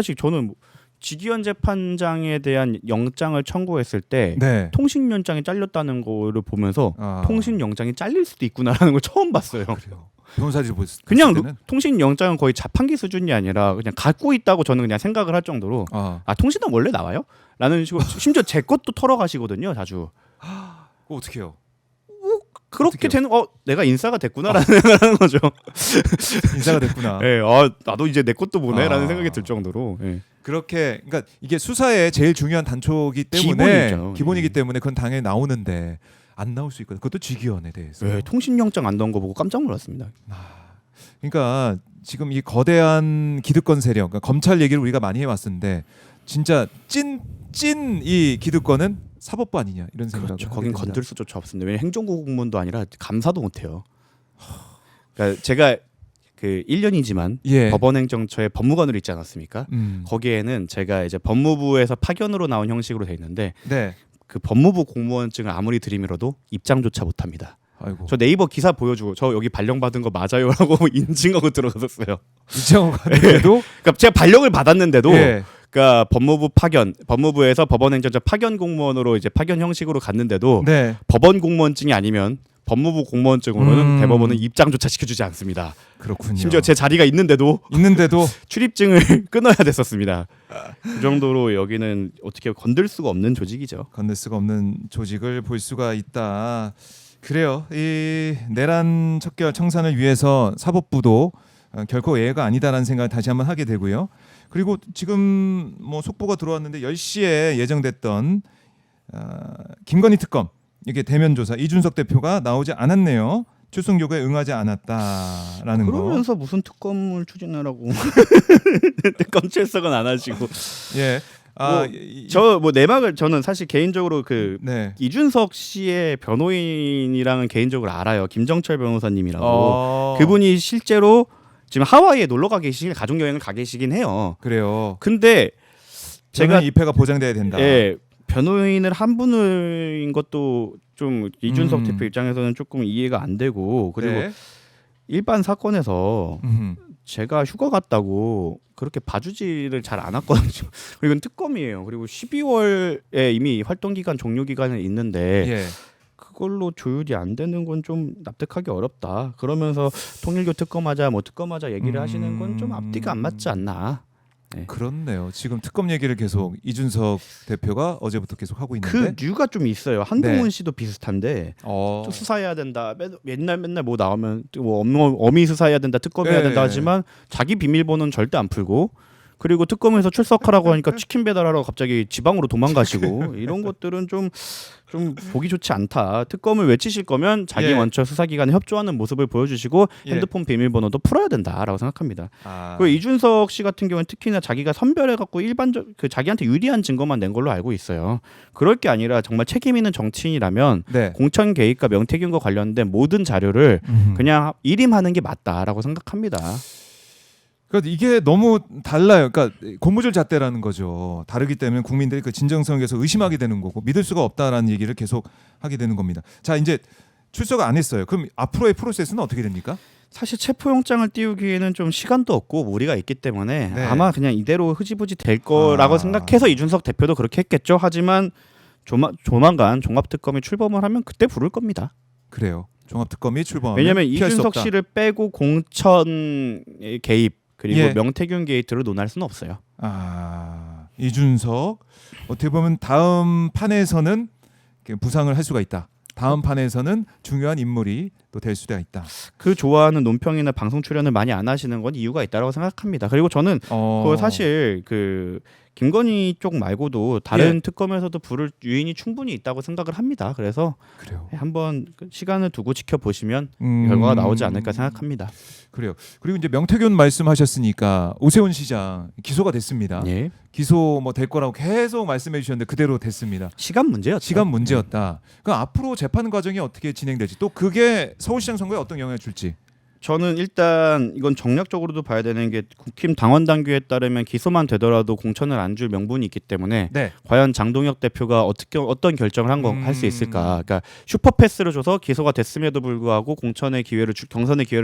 지기현 재판장에 대한 영장을 청구했을 때 네. 통신영장이 잘렸다는 거를 보면서 통신영장이 잘릴 수도 있구나라는 걸 처음 봤어요. 그래요. 변호사들 보셨을 그냥 때는 통신영장은 거의 자판기 수준이 아니라 그냥 갖고 있다고 저는 그냥 생각을 할 정도로 통신은 원래 나와요? 라는 식으로 심지어 제 것도 털어가시거든요. 자주. 그거 어떻게 해요? 그렇게 되는 내가 인싸가 됐구나라는 생각을 하는 거죠. 인사가 됐구나. 네, 나도 이제 내 것도 보네라는 생각이 들 정도로. 네. 그렇게 그러니까 이게 수사의 제일 중요한 단초기 때문에 기본이죠. 기본이기 때문에 그건 당연히 나오는데 안 나올 수 있거든. 그것도 지기현에 대해서. 네, 통신영장 안 나온 거 보고 깜짝 놀랐습니다. 그러니까 지금 이 거대한 기득권 세력, 그러니까 검찰 얘기를 우리가 많이 해왔었는데 진짜 찐 이 기득권은 사법부 아니냐 이런 생각을 그렇죠. 하게 거긴 됩니다. 건들 수조차 없습니다. 왜냐면 행정부 공무원도 아니라 감사도 못해요. 그러니까 제가 그 1년이지만 예. 법원행정처의 법무관으로 있지 않았습니까? 거기에는 제가 이제 법무부에서 파견으로 나온 형식으로 돼 있는데 네. 그 법무부 공무원증을 아무리 들이밀어도 입장조차 못합니다. 아이고. 저 네이버 기사 보여주고 저 여기 발령받은 거 맞아요라고 인증하고 들어갔었어요. 이정호 같은데도 그러니까 제가 발령을 받았는데도 예. 그러니까 법무부에서 법원행정처 파견 공무원으로 이제 파견 형식으로 갔는데도 네. 법원 공무원증이 아니면 법무부 공무원증으로는 대법원은 입장조차 시켜주지 않습니다. 그렇군요. 심지어 제 자리가 있는데도 출입증을 끊어야 됐었습니다. 그 정도로 여기는 어떻게 건들 수가 없는 조직이죠. 건들 수가 없는 조직을 볼 수가 있다. 그래요. 이 내란 척결 청산을 위해서 사법부도 결코 예외가 아니다라는 생각을 다시 한번 하게 되고요. 그리고 지금 뭐 속보가 들어왔는데 10시에 예정됐던 김건희 특검 이게 대면 조사 이준석 대표가 나오지 않았네요. 출석 요구에 응하지 않았다라는 거. 그러면서 무슨 특검을 추진하라고 특검 출석은 안 하시고. 예. 내막을 저는 사실 개인적으로 네. 이준석 씨의 변호인이랑은 개인적으로 알아요. 김정철 변호사님이라고. 그분이 실제로 지금 하와이에 놀러 가 계시긴 가족 여행을 가 계시긴 해요. 그래요. 근데 제가 입회가 보장돼야 된다. 예. 변호인을 한 분인 것도 좀 이준석 음. 대표 입장에서는 조금 이해가 안 되고 그리고 네. 일반 사건에서 제가 휴가 갔다고 그렇게 봐주지를 잘 안 왔거든요. 그리고 이건 특검이에요. 그리고 12월에 이미 활동 기간 종료 기간은 있는데 예. 그걸로 조율이 안 되는 건 좀 납득하기 어렵다. 그러면서 통일교 특검하자 뭐 특검하자 얘기를 하시는 건 좀 앞뒤가 안 맞지 않나. 네. 그렇네요. 지금 특검 얘기를 계속 이준석 대표가 어제부터 계속 하고 그 있는데 류가 좀 있어요. 한동훈 네. 씨도 비슷한데 어. 또 수사해야 된다. 맨날 뭐 나오면 뭐 어미 수사해야 된다. 특검해야 네. 된다 하지만 자기 비밀번호는 절대 안 풀고 그리고 특검에서 출석하라고 하니까 치킨 배달하러 갑자기 지방으로 도망가시고 이런 것들은 좀 보기 좋지 않다. 특검을 외치실 거면 자기 예. 먼저 수사기관에 협조하는 모습을 보여주시고 예. 핸드폰 비밀번호도 풀어야 된다라고 생각합니다. 아. 그 이준석 씨 같은 경우는 특히나 자기가 선별해 갖고 일반적 그 자기한테 유리한 증거만 낸 걸로 알고 있어요. 그럴 게 아니라 정말 책임 있는 정치인이라면 네. 공천 개입과 명태균과 관련된 모든 자료를 그냥 일임하는 게 맞다라고 생각합니다. 그러니까 이게 너무 달라요. 그러니까 고무줄 잣대라는 거죠. 다르기 때문에 국민들이 그 진정성에서 의심하게 되는 거고 믿을 수가 없다라는 얘기를 계속 하게 되는 겁니다. 자, 이제 출석 안 했어요. 그럼 앞으로의 프로세스는 어떻게 됩니까? 사실 체포영장을 띄우기에는 좀 시간도 없고 무리가 있기 때문에 네. 아마 그냥 이대로 흐지부지 될 거라고 생각해서 이준석 대표도 그렇게 했겠죠. 하지만 조만간 종합특검이 출범을 하면 그때 부를 겁니다. 그래요. 종합특검이 출범하면 왜냐하면 피할 수 이준석 없다. 씨를 빼고 공천 개입 그리고 예. 명태균 게이트를 논할 수는 없어요. 아, 이준석 어떻게 보면 다음 판에서는 부상을 할 수가 있다. 다음 판에서는 중요한 인물이 또 될 수가 있다. 그 좋아하는 논평이나 방송 출연을 많이 안 하시는 건 이유가 있다고 생각합니다. 그리고 저는 그 사실 그 김건희 쪽 말고도 다른 예. 특검에서도 부를 유인이 충분히 있다고 생각을 합니다. 그래서 그래요. 한번 시간을 두고 지켜보시면 결과가 나오지 않을까 생각합니다. 그래요. 그리고 이제 명태균 말씀하셨으니까 오세훈 시장 기소가 됐습니다. 예. 기소 뭐 될 거라고 계속 말씀해 주셨는데 그대로 됐습니다. 시간 문제였죠. 시간 문제였다. 그럼 앞으로 재판 과정이 어떻게 진행될지 또 그게 서울시장 선거에 어떤 영향을 줄지. 저는 일단 이건 정략적으로도 봐야 되는 게 국힘 당원 당규에 따르면 기소만 되더라도 공천을 안 줄 명분이 있기 때문에 네. 과연 장동혁 대표가 어떤 결정을 할 수 있을까? 그러니까 슈퍼패스를 줘서 기소가 됐음에도 불구하고 경선의 기회를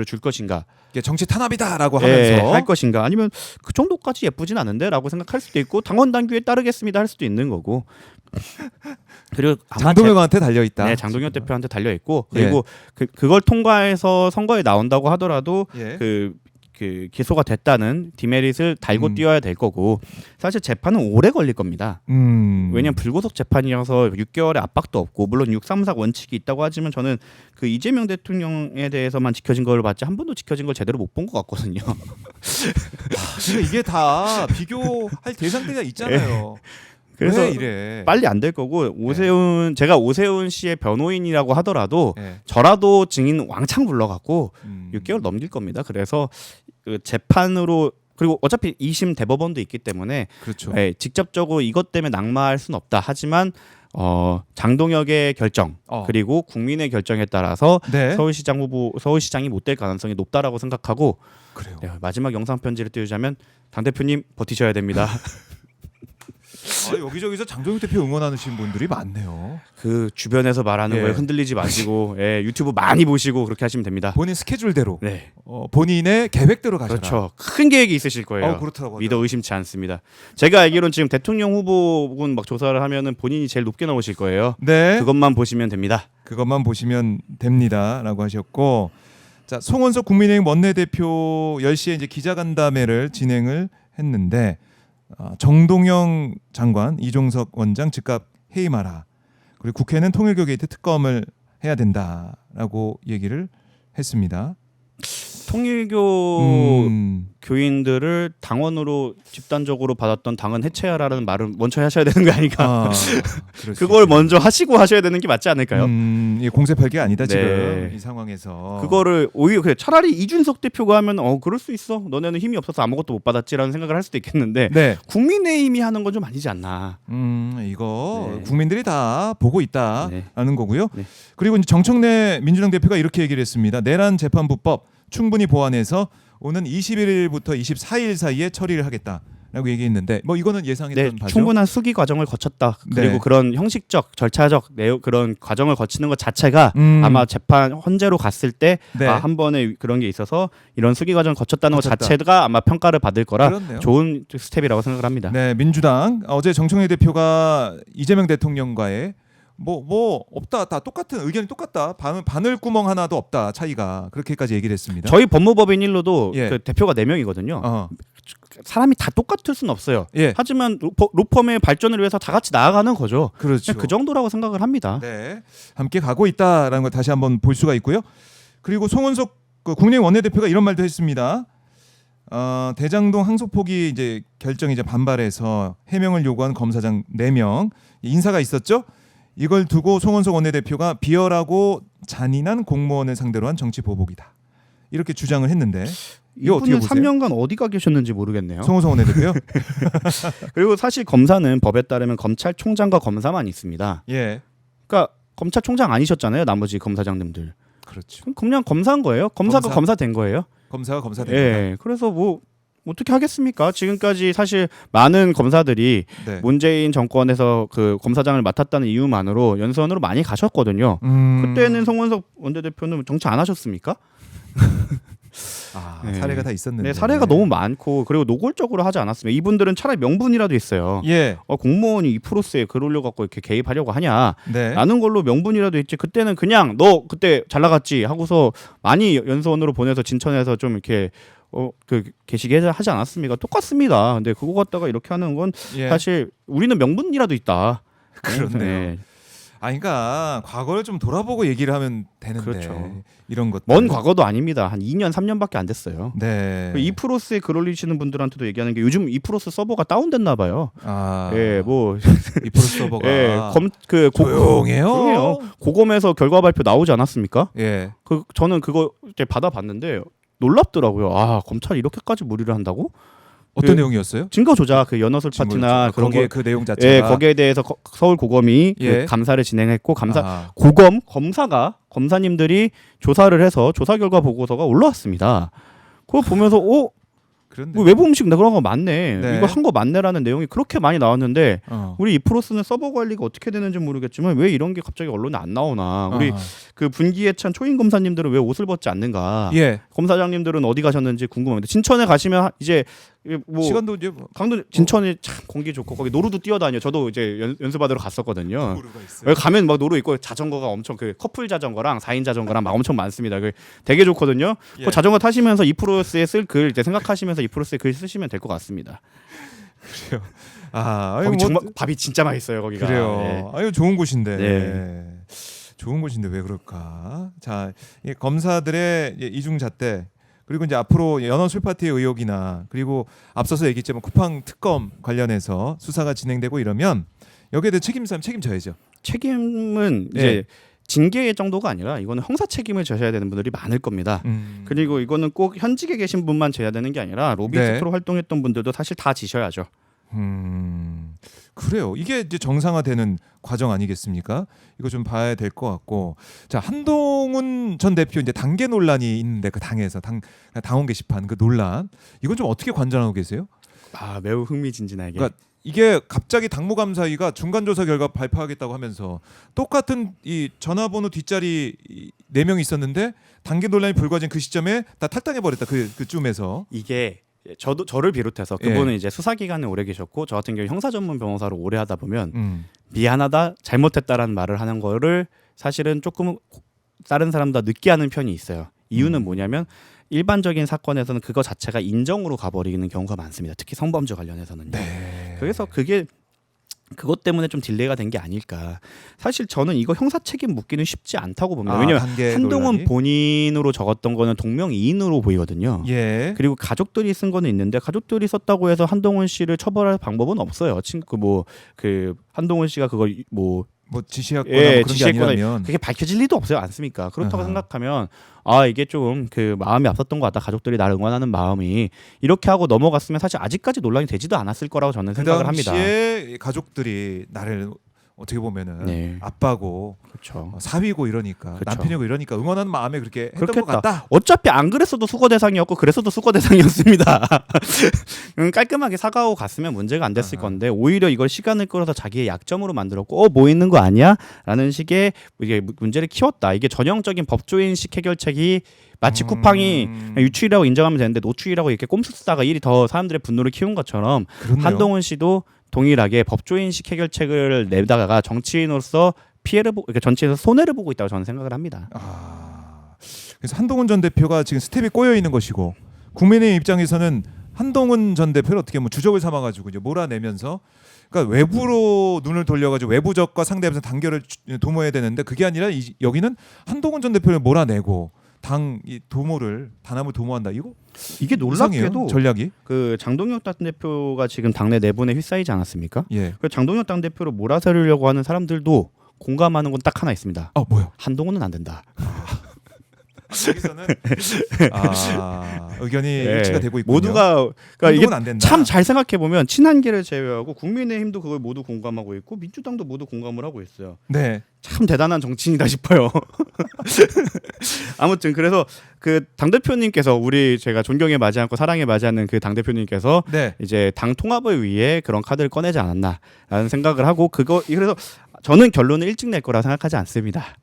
줄 것인가? 이게 정치 탄압이다라고 예, 하면서 할 것인가? 아니면 그 정도까지 예쁘진 않은데라고 생각할 수도 있고 당원 당규에 따르겠습니다 할 수도 있는 거고. 그리고 아마 장동혁한테 달려 있다. 네, 장동혁 대표한테 달려 있고 그리고 그걸 통과해서 선거에 나온다고 하더라도 예. 그 기소가 됐다는 디메릿을 달고 뛰어야 될 거고 사실 재판은 오래 걸릴 겁니다. 왜냐하면 불구속 재판이어서 6개월의 압박도 없고 물론 634 원칙이 있다고 하지만 저는 그 이재명 대통령에 대해서만 지켜진 걸 봤지 한 번도 지켜진 걸 제대로 못 본 것 같거든요. 그러니까 이게 다 비교할 대상들이 있잖아요. 그래서 왜 이래? 빨리 안 될 거고 제가 오세훈 씨의 변호인이라고 하더라도 네. 저라도 증인 왕창 불러갖고 6개월 넘길 겁니다. 그래서 그 재판으로 그리고 어차피 2심 대법원도 있기 때문에 그렇죠. 예, 직접적으로 이것 때문에 낙마할 수는 없다. 하지만 장동혁의 결정 그리고 국민의 결정에 따라서 네. 서울시장이 못 될 가능성이 높다라고 생각하고 그래요. 네, 마지막 영상 편지를 띄우자면 당 대표님 버티셔야 됩니다. 여기저기서 장동혁 대표 응원하시는 분들이 많네요. 그 주변에서 말하는 예. 거에 흔들리지 마시고 유튜브 많이 보시고 그렇게 하시면 됩니다. 본인 스케줄대로, 네, 본인의 계획대로 가셔라. 그렇죠. 큰 계획이 있으실 거예요. 그렇더라고요. 믿어 의심치 않습니다. 제가 알기로는 지금 대통령 후보군 막 조사를 하면은 본인이 제일 높게 나오실 거예요. 네. 그것만 보시면 됩니다. 그것만 보시면 됩니다라고 하셨고, 자 송원석 국민의힘 원내대표 10시에 이제 기자간담회를 진행을 했는데 정동영 장관, 이종석 원장 즉각 해임하라. 그리고 국회는 통일교 게이트 특검을 해야 된다라고 얘기를 했습니다. 통일교 교인들을 당원으로 집단적으로 받았던 당은 해체하라는 말을 먼저 하셔야 되는 거 아닌가? 그걸 먼저 하시고 하셔야 되는 게 맞지 않을까요? 이게 공세팔기 아니다 네. 지금 이 상황에서. 그거를 오히려 차라리 이준석 대표가 하면 그럴 수 있어. 너네는 힘이 없어서 아무것도 못 받았지라는 생각을 할 수도 있겠는데 네. 국민의힘이 하는 건 좀 아니지 않나. 이거 네. 국민들이 다 보고 있다라는 네. 거고요. 네. 그리고 이제 정청래 민주당 대표가 이렇게 얘기를 했습니다. 내란 재판부법 충분히 보완해서 오는 21일부터 24일 사이에 처리를 하겠다. 라고 얘기했는데 뭐 이거는 예상했던 네, 바죠. 충분한 수기 과정을 거쳤다. 그리고 네. 그런 형식적, 절차적 내용 그런 과정을 거치는 것 자체가 아마 재판 헌재로 갔을 때 네. 한 번에 그런 게 있어서 이런 수기 과정을 거쳤다는 것 거쳤다. 자체가 아마 평가를 받을 거라 그렇네요. 좋은 스텝이라고 생각을 합니다. 네, 민주당 어제 정청래 대표가 이재명 대통령과의 뭐 없다, 다 똑같은 의견이 똑같다, 바늘구멍 하나도 없다 차이가 그렇게까지 얘기를 했습니다. 저희 법무법인 일로도 예. 그 대표가 4명이거든요. 어, 사람이 다 똑같을 수는 없어요. 예, 하지만 로펌의 발전을 위해서 다 같이 나아가는 거죠. 그렇죠. 그 정도라고 생각을 합니다. 네, 함께 가고 있다라는 걸 다시 한번 볼 수가 있고요. 그리고 송은석 국민의힘 원내대표가 이런 말도 했습니다. 대장동 항소포기 이제 결정 이제 반발해서 해명을 요구한 검사장 4명 인사가 있었죠. 이걸 두고 송은석 원내대표가 비열하고 잔인한 공무원을 상대로 한 정치 보복이다. 이렇게 주장을 했는데 이거 어떻게 이분은 보세요? 3년간 어디 가 계셨는지 모르겠네요. 송은석 원내대표요? 그리고 사실 검사는 법에 따르면 검찰총장과 검사만 있습니다. 예, 그러니까 검찰총장 아니셨잖아요. 나머지 검사장님들. 그렇죠. 그럼 그냥 검사인 거예요. 검사가 검사? 된 거예요. 검사가 검사된 거다. 예. 그래서 뭐 어떻게 하겠습니까? 지금까지 사실 많은 검사들이 네. 문재인 정권에서 그 검사장을 맡았다는 이유만으로 연수원으로 많이 가셨거든요. 그때는 송원석 원내대표는 정치 안 하셨습니까? 아, 네. 사례가 다 있었는데. 네, 사례가 너무 많고 그리고 노골적으로 하지 않았습니다. 이분들은 차라리 명분이라도 있어요. 예, 공무원이 이 프로세스에 글 올려갖고 이렇게 개입하려고 하냐? 네. 라는 걸로 명분이라도 있지. 그때는 그냥 너 그때 잘 나갔지 하고서 많이 연수원으로 보내서 진천에서 좀 이렇게 그 계시게 하지 않았습니까? 똑같습니다. 근데 그거 갖다가 이렇게 하는 건 예. 사실 우리는 명분이라도 있다. 그렇네요. 네. 그러니까 과거를 좀 돌아보고 얘기를 하면 되는데 그렇죠. 이런 것 먼 과거도 아닙니다. 한 2년, 3년밖에 안 됐어요. 네. 이프로스에 글 올리시는 분들한테도 얘기하는 게 요즘 이프로스 서버가 다운됐나 봐요. 아, 예, 뭐 이프로스 서버가 예, 조용해요. 고검에서 결과 발표 나오지 않았습니까? 예. 저는 그거 이제 받아봤는데 놀랍더라고요. 아, 검찰이 이렇게까지 무리를 한다고? 어떤 그 내용이었어요? 증거 조작, 그 연어술 파티나 그런 거기에 거, 그 내용 자체가 예, 거기에 대해서 서울 고검이 예. 그 감사를 진행했고 아, 검사님들이 조사를 해서 조사 결과 보고서가 올라왔습니다. 그거 보면서 그런데 뭐 외부 음식 그런 거 맞네. 네. 이거 한 거 맞네라는 내용이 그렇게 많이 나왔는데 어. 우리 이프로스는 서버 관리가 어떻게 되는지 모르겠지만 왜 이런 게 갑자기 언론에 안 나오나. 우리 그 분기에 찬 초임 검사님들은 왜 옷을 벗지 않는가. 예. 검사장님들은 어디 가셨는지 궁금합니다. 진천에 가시면 이제 뭐 시간도 이제 뭐 강도 진천이 참 공기 좋고 거기 노루도 뛰어다녀. 저도 이제 연수받으러 갔었거든요. 노루가 있어요. 여기 가면 막 노루 있고 자전거가 엄청 그 커플 자전거랑 4인 자전거랑 막 엄청 많습니다. 그 되게 좋거든요. 예. 그 자전거 타시면서 이프로스에 쓸 글 이제 생각하시면서 이프로스에 글 쓰시면 될 것 같습니다. 그래요. 아, 거기 뭐, 정말 밥이 진짜 맛있어요. 거기가. 그래요. 네. 아유 좋은 곳인데. 네. 좋은 곳인데 왜 그럴까? 자, 이 검사들의 이중잣대 그리고 이제 앞으로 연어술 파티의 의혹이나 그리고 앞서서 얘기했지만 쿠팡 특검 관련해서 수사가 진행되고 이러면 여기에 대해 책임져야죠. 책임은 네. 이제 징계 정도가 아니라 이거는 형사 책임을 져야 되는 분들이 많을 겁니다. 그리고 이거는 꼭 현직에 계신 분만 져야 되는 게 아니라 로비스트로 활동했던 분들도 사실 다 지셔야죠. 그래요. 이게 이제 정상화되는 과정 아니겠습니까? 이거 좀 봐야 될 것 같고. 자, 한동훈 전 대표 이제 당계 논란이 있는데 그 당에서 당원 게시판 그 논란 이건 좀 어떻게 관전하고 계세요? 아, 매우 흥미진진하게. 그러니까 이게 갑자기 당무감사위가 중간 조사 결과 발표하겠다고 하면서 똑같은 이 전화번호 뒷자리 4명이 있었는데 당계 논란이 불거진 그 시점에 다 탈당해 버렸다. 그쯤에서 이게 저를 비롯해서 그분은 이제 수사기관에 오래 계셨고 저 같은 경우 형사 전문 변호사로 오래 하다 보면 미안하다, 잘못했다라는 말을 하는 거를 사실은 조금 다른 사람보다 늦게 하는 편이 있어요. 이유는 뭐냐면 일반적인 사건에서는 그거 자체가 인정으로 가버리는 경우가 많습니다. 특히 성범죄 관련해서는요. 네. 그래서 그것 때문에 좀 딜레이가 된 게 아닐까. 사실 저는 이거 형사 책임 묻기는 쉽지 않다고 봅니다. 왜냐하면 한동훈 논란이? 본인으로 적었던 거는 동명이인으로 보이거든요. 예. 그리고 가족들이 쓴 거는 있는데 가족들이 썼다고 해서 한동훈 씨를 처벌할 방법은 없어요. 그 한동훈 씨가 그걸 뭐 지시했거나 예, 뭐 그런 게 지시했거나 아니라면 그게 밝혀질 리도 없어요. 않습니까? 그렇다고 아하. 생각하면 이게 좀 그 마음이 앞섰던 것 같다. 가족들이 나를 응원하는 마음이 이렇게 하고 넘어갔으면 사실 아직까지 논란이 되지도 않았을 거라고 저는 그 생각을 합니다. 당시에 가족들이 나를 어떻게 보면은 네. 아빠고 그렇죠. 사위고 이러니까 그쵸. 남편이고 이러니까 응원하는 마음에 그렇게 했던 것 그렇겠다. 같다. 어차피 안 그랬어도 수거 대상이었고 그랬어도 수거 대상이었습니다. 깔끔하게 사과하고 갔으면 문제가 안 됐을 아하. 건데 오히려 이걸 시간을 끌어서 자기의 약점으로 만들었고 뭐 있는 거 아니야? 라는 식의 이게 문제를 키웠다. 이게 전형적인 법조인식 해결책이 마치 쿠팡이 그냥 유출이라고 인정하면 되는데 노출이라고 이렇게 꼼수 쓰다가 일이 더 사람들의 분노를 키운 것처럼 그렇네요. 한동훈 씨도 동일하게 법조인식 해결책을 내다가 정치인으로서 피해를 그러니까 정치에서 손해를 보고 있다고 저는 생각을 합니다. 그래서 한동훈 전 대표가 지금 스텝이 꼬여 있는 것이고 국민의 입장에서는 한동훈 전 대표를 어떻게 뭐 주적을 삼아가지고 이제 몰아내면서 그러니까 외부로 눈을 돌려가지고 외부적과 상대하면서 단결을 도모해야 되는데 그게 아니라 여기는 한동훈 전 대표를 몰아내고 당 이 도모를 단합을 도모한다. 이게 이상해요, 놀랍게도 전략이. 그 장동혁 당대표가 지금 당내 내분에 휘싸이지 않았습니까? 예. 그 장동혁 당대표를 몰아세우려고 하는 사람들도 공감하는 건 딱 하나 있습니다. 뭐요? 한동훈은 안 된다. 여기서는 의견이 일치가 되고 있군요. 모두가 그러니까 이게 한동훈은 안 된다. 참 잘 생각해 보면 친한계를 제외하고 국민의힘도 그걸 모두 공감하고 있고 민주당도 모두 공감을 하고 있어요. 네. 참 대단한 정치인이다 싶어요. 아무튼 그래서 그 당 대표님께서 우리 제가 존경에 맞지 않고 사랑에 맞지 않는 그 당 대표님께서 네. 이제 당 통합을 위해 그런 카드를 꺼내지 않았나라는 생각을 하고 그래서 저는 결론을 일찍 낼 거라 생각하지 않습니다.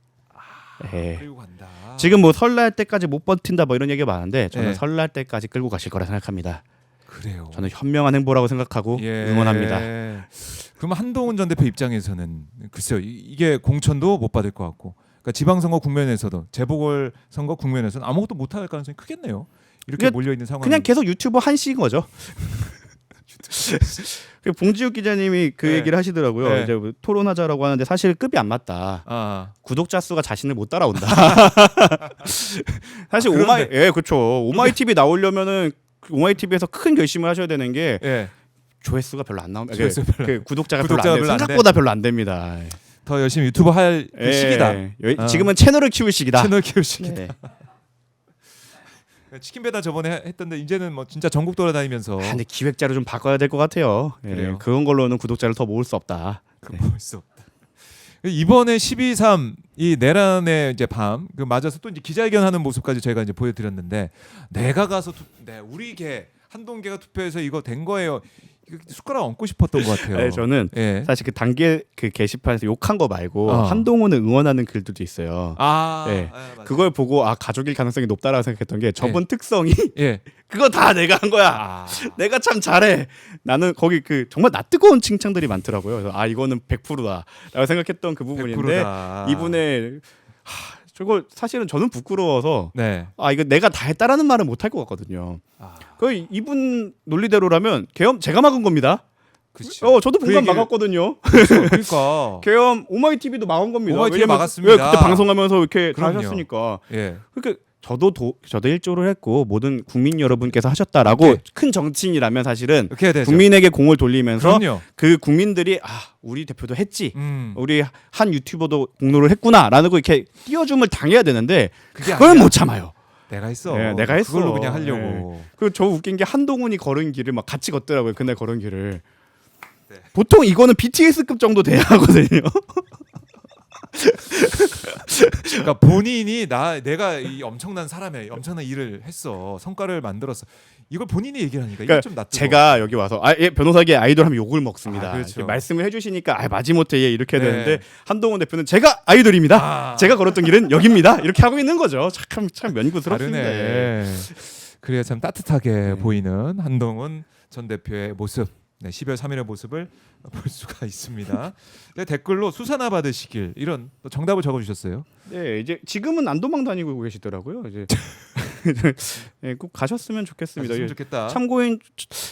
예. 끌고 간다. 지금 뭐 설날 때까지 못 버틴다 뭐 이런 얘기가 많은데 저는 네. 설날 때까지 끌고 가실 거라 생각합니다. 그래요. 저는 현명한 행보라고 생각하고 응원합니다. 그럼 한동훈 전 대표 입장에서는 글쎄요 이게 공천도 못 받을 것 같고, 그러니까 지방선거 국면에서도 재보궐 선거 국면에서는 아무것도 못할 가능성이 크겠네요. 이렇게 몰려 있는 상황. 그냥 계속 유튜버 한시인 거죠. 그 봉지욱 기자님이 그 네. 얘기를 하시더라고요. 네. 이제 뭐 토론하자라고 하는데 사실 급이 안 맞다. 구독자 수가 자신을 못 따라온다. 사실 그렇죠. 오마이 TV 나오려면은 오마이 TV에서 큰 결심을 하셔야 되는 게 조회수가 별로 안 나옵니다. 구독자가 별로 안 돼요. 생각보다 별로 안 됩니다. 더 열심히 유튜버 할 시기다. 지금은 채널을 키울 시기다. 채널 키울 시기다. 네. 치킨 배달 저번에 했던데 이제는 뭐 진짜 전국 돌아다니면서. 근데 기획자를 좀 바꿔야 될 것 같아요. 그래요? 그런 걸로는 구독자를 더 모을 수 없다. 볼 수 없다. 이번에 12.3 이 내란의 이제 밤 맞아서 또 이제 기자회견하는 모습까지 저희가 이제 보여드렸는데 내가 가서 우리 개 한동훈계가 투표해서 이거 된 거예요. 이거 숟가락 얹고 싶었던 것 같아요. 네, 저는 사실 그 단계 그 게시판에서 욕한 거 말고 한동훈을 응원하는 글들도 있어요. 그걸 보고 가족일 가능성이 높다라고 생각했던 게 저번 특성이 그거 다 내가 한 거야. 내가 참 잘해. 나는 거기 그 정말 낯뜨거운 칭찬들이 많더라고요. 그래서 이거는 100%다라고 생각했던 그 부분인데 100%다. 이분의 저거 사실은 저는 부끄러워서 이거 내가 다 했다라는 말은 못 할 것 같거든요. 그 이분 논리대로라면 계엄 제가 막은 겁니다. 그렇죠. 저도 분간 막았거든요. 그러니까 계엄 오마이 TV도 막은 겁니다. 오마이 TV 막았습니다. 그때 방송하면서 이렇게 다 그럼요. 하셨으니까. 그러니까 저도 일조를 했고 모든 국민 여러분께서 하셨다라고 큰 정치인이라면 사실은 국민에게 공을 돌리면서 그 국민들이 우리 대표도 했지, 우리 한 유튜버도 공로를 했구나라는 거 이렇게 띄워줌을 당해야 되는데 그걸 못 참아요. 내가 했어. 내가 했어. 그걸로 그냥 하려고. 그리고 저 웃긴 게 한동훈이 걸은 길을 막 같이 걷더라고요. 그날 걸은 길을. 보통 이거는 BTS급 정도 돼야 하거든요. 그러니까 본인이 내가 이 엄청난 사람의 엄청난 일을 했어, 성과를 만들었어, 이걸 본인이 얘기를 하니까 이게 좀 낫죠. 제가 여기 와서 변호사계 아이돌 하면 욕을 먹습니다. 그렇죠. 말씀을 해주시니까 마지못해 이렇게 되는데 한동훈 대표는 제가 아이돌입니다. 제가 걸었던 길은 여기입니다. 이렇게 하고 있는 거죠. 참 면구스럽습니다. 그래야 참 따뜻하게 보이는 한동훈 전 대표의 모습. 12월 3일의 모습을 볼 수가 있습니다. 댓글로 수사나 받으시길 이런 또 정답을 적어주셨어요. 네, 이제 지금은 안 도망 다니고 계시더라고요. 이제 꼭 가셨으면 좋겠습니다. 가셨으면 좋겠다. 참고인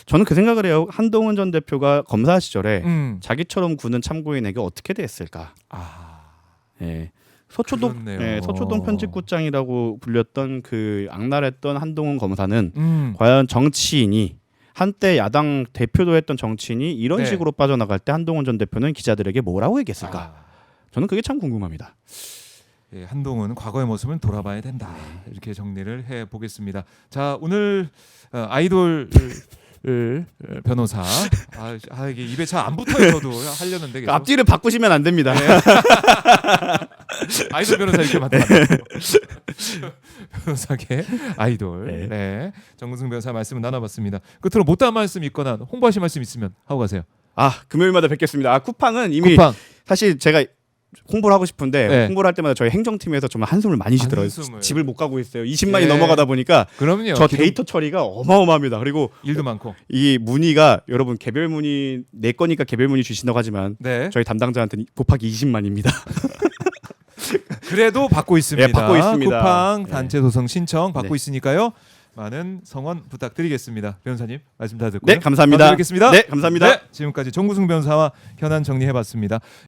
저는 그 생각을 해요. 한동훈 전 대표가 검사 시절에 자기처럼 구는 참고인에게 어떻게 대했을까? 서초동 편집국장이라고 불렸던 그 악랄했던 한동훈 검사는 과연 정치인이 한때 야당 대표도 했던 정치인이 이런 식으로 빠져나갈 때 한동훈 전 대표는 기자들에게 뭐라고 얘기했을까? 저는 그게 참 궁금합니다. 한동훈 과거의 모습은 돌아봐야 된다. 이렇게 정리를 해보겠습니다. 자, 오늘 아이돌 변호사. 이게 입에 잘 안 붙어요. 저도 하려는데 계속. 앞뒤를 바꾸시면 안 됩니다. 네. 아이돌 변호사 이렇게 맡아요. 변호사계 아이돌. 네. 네. 정근승 변호사 말씀을 나눠봤습니다. 끝으로 못다한 말씀 있거나 홍보하실 말씀 있으면 하고 가세요. 금요일마다 뵙겠습니다. 쿠팡은 이미 쿠팡. 사실 제가 홍보를 하고 싶은데 네. 홍보를 할 때마다 저희 행정팀에서 정말 한숨을 많이 쉬더라고요. 한숨을. 집을 못 가고 있어요. 20만이 네. 넘어가다 보니까 그럼요. 저 데이터 처리가 어마어마합니다. 그리고 일도 많고. 이 문의가 여러분 개별 문의 내 거니까 개별 문의 주신다고 하지만 네. 저희 담당자한테는 곱하기 20만입니다. 그래도 받고 있습니다. 네, 받고 있습니다. 쿠팡 네. 단체 소송 신청 받고 네. 있으니까요. 많은 성원 부탁드리겠습니다. 변호사님 말씀 다 듣고요. 네, 감사합니다. 다음에 뵙겠습니다. 네, 감사합니다. 지금까지 정구승 변호사와 현안 정리해봤습니다.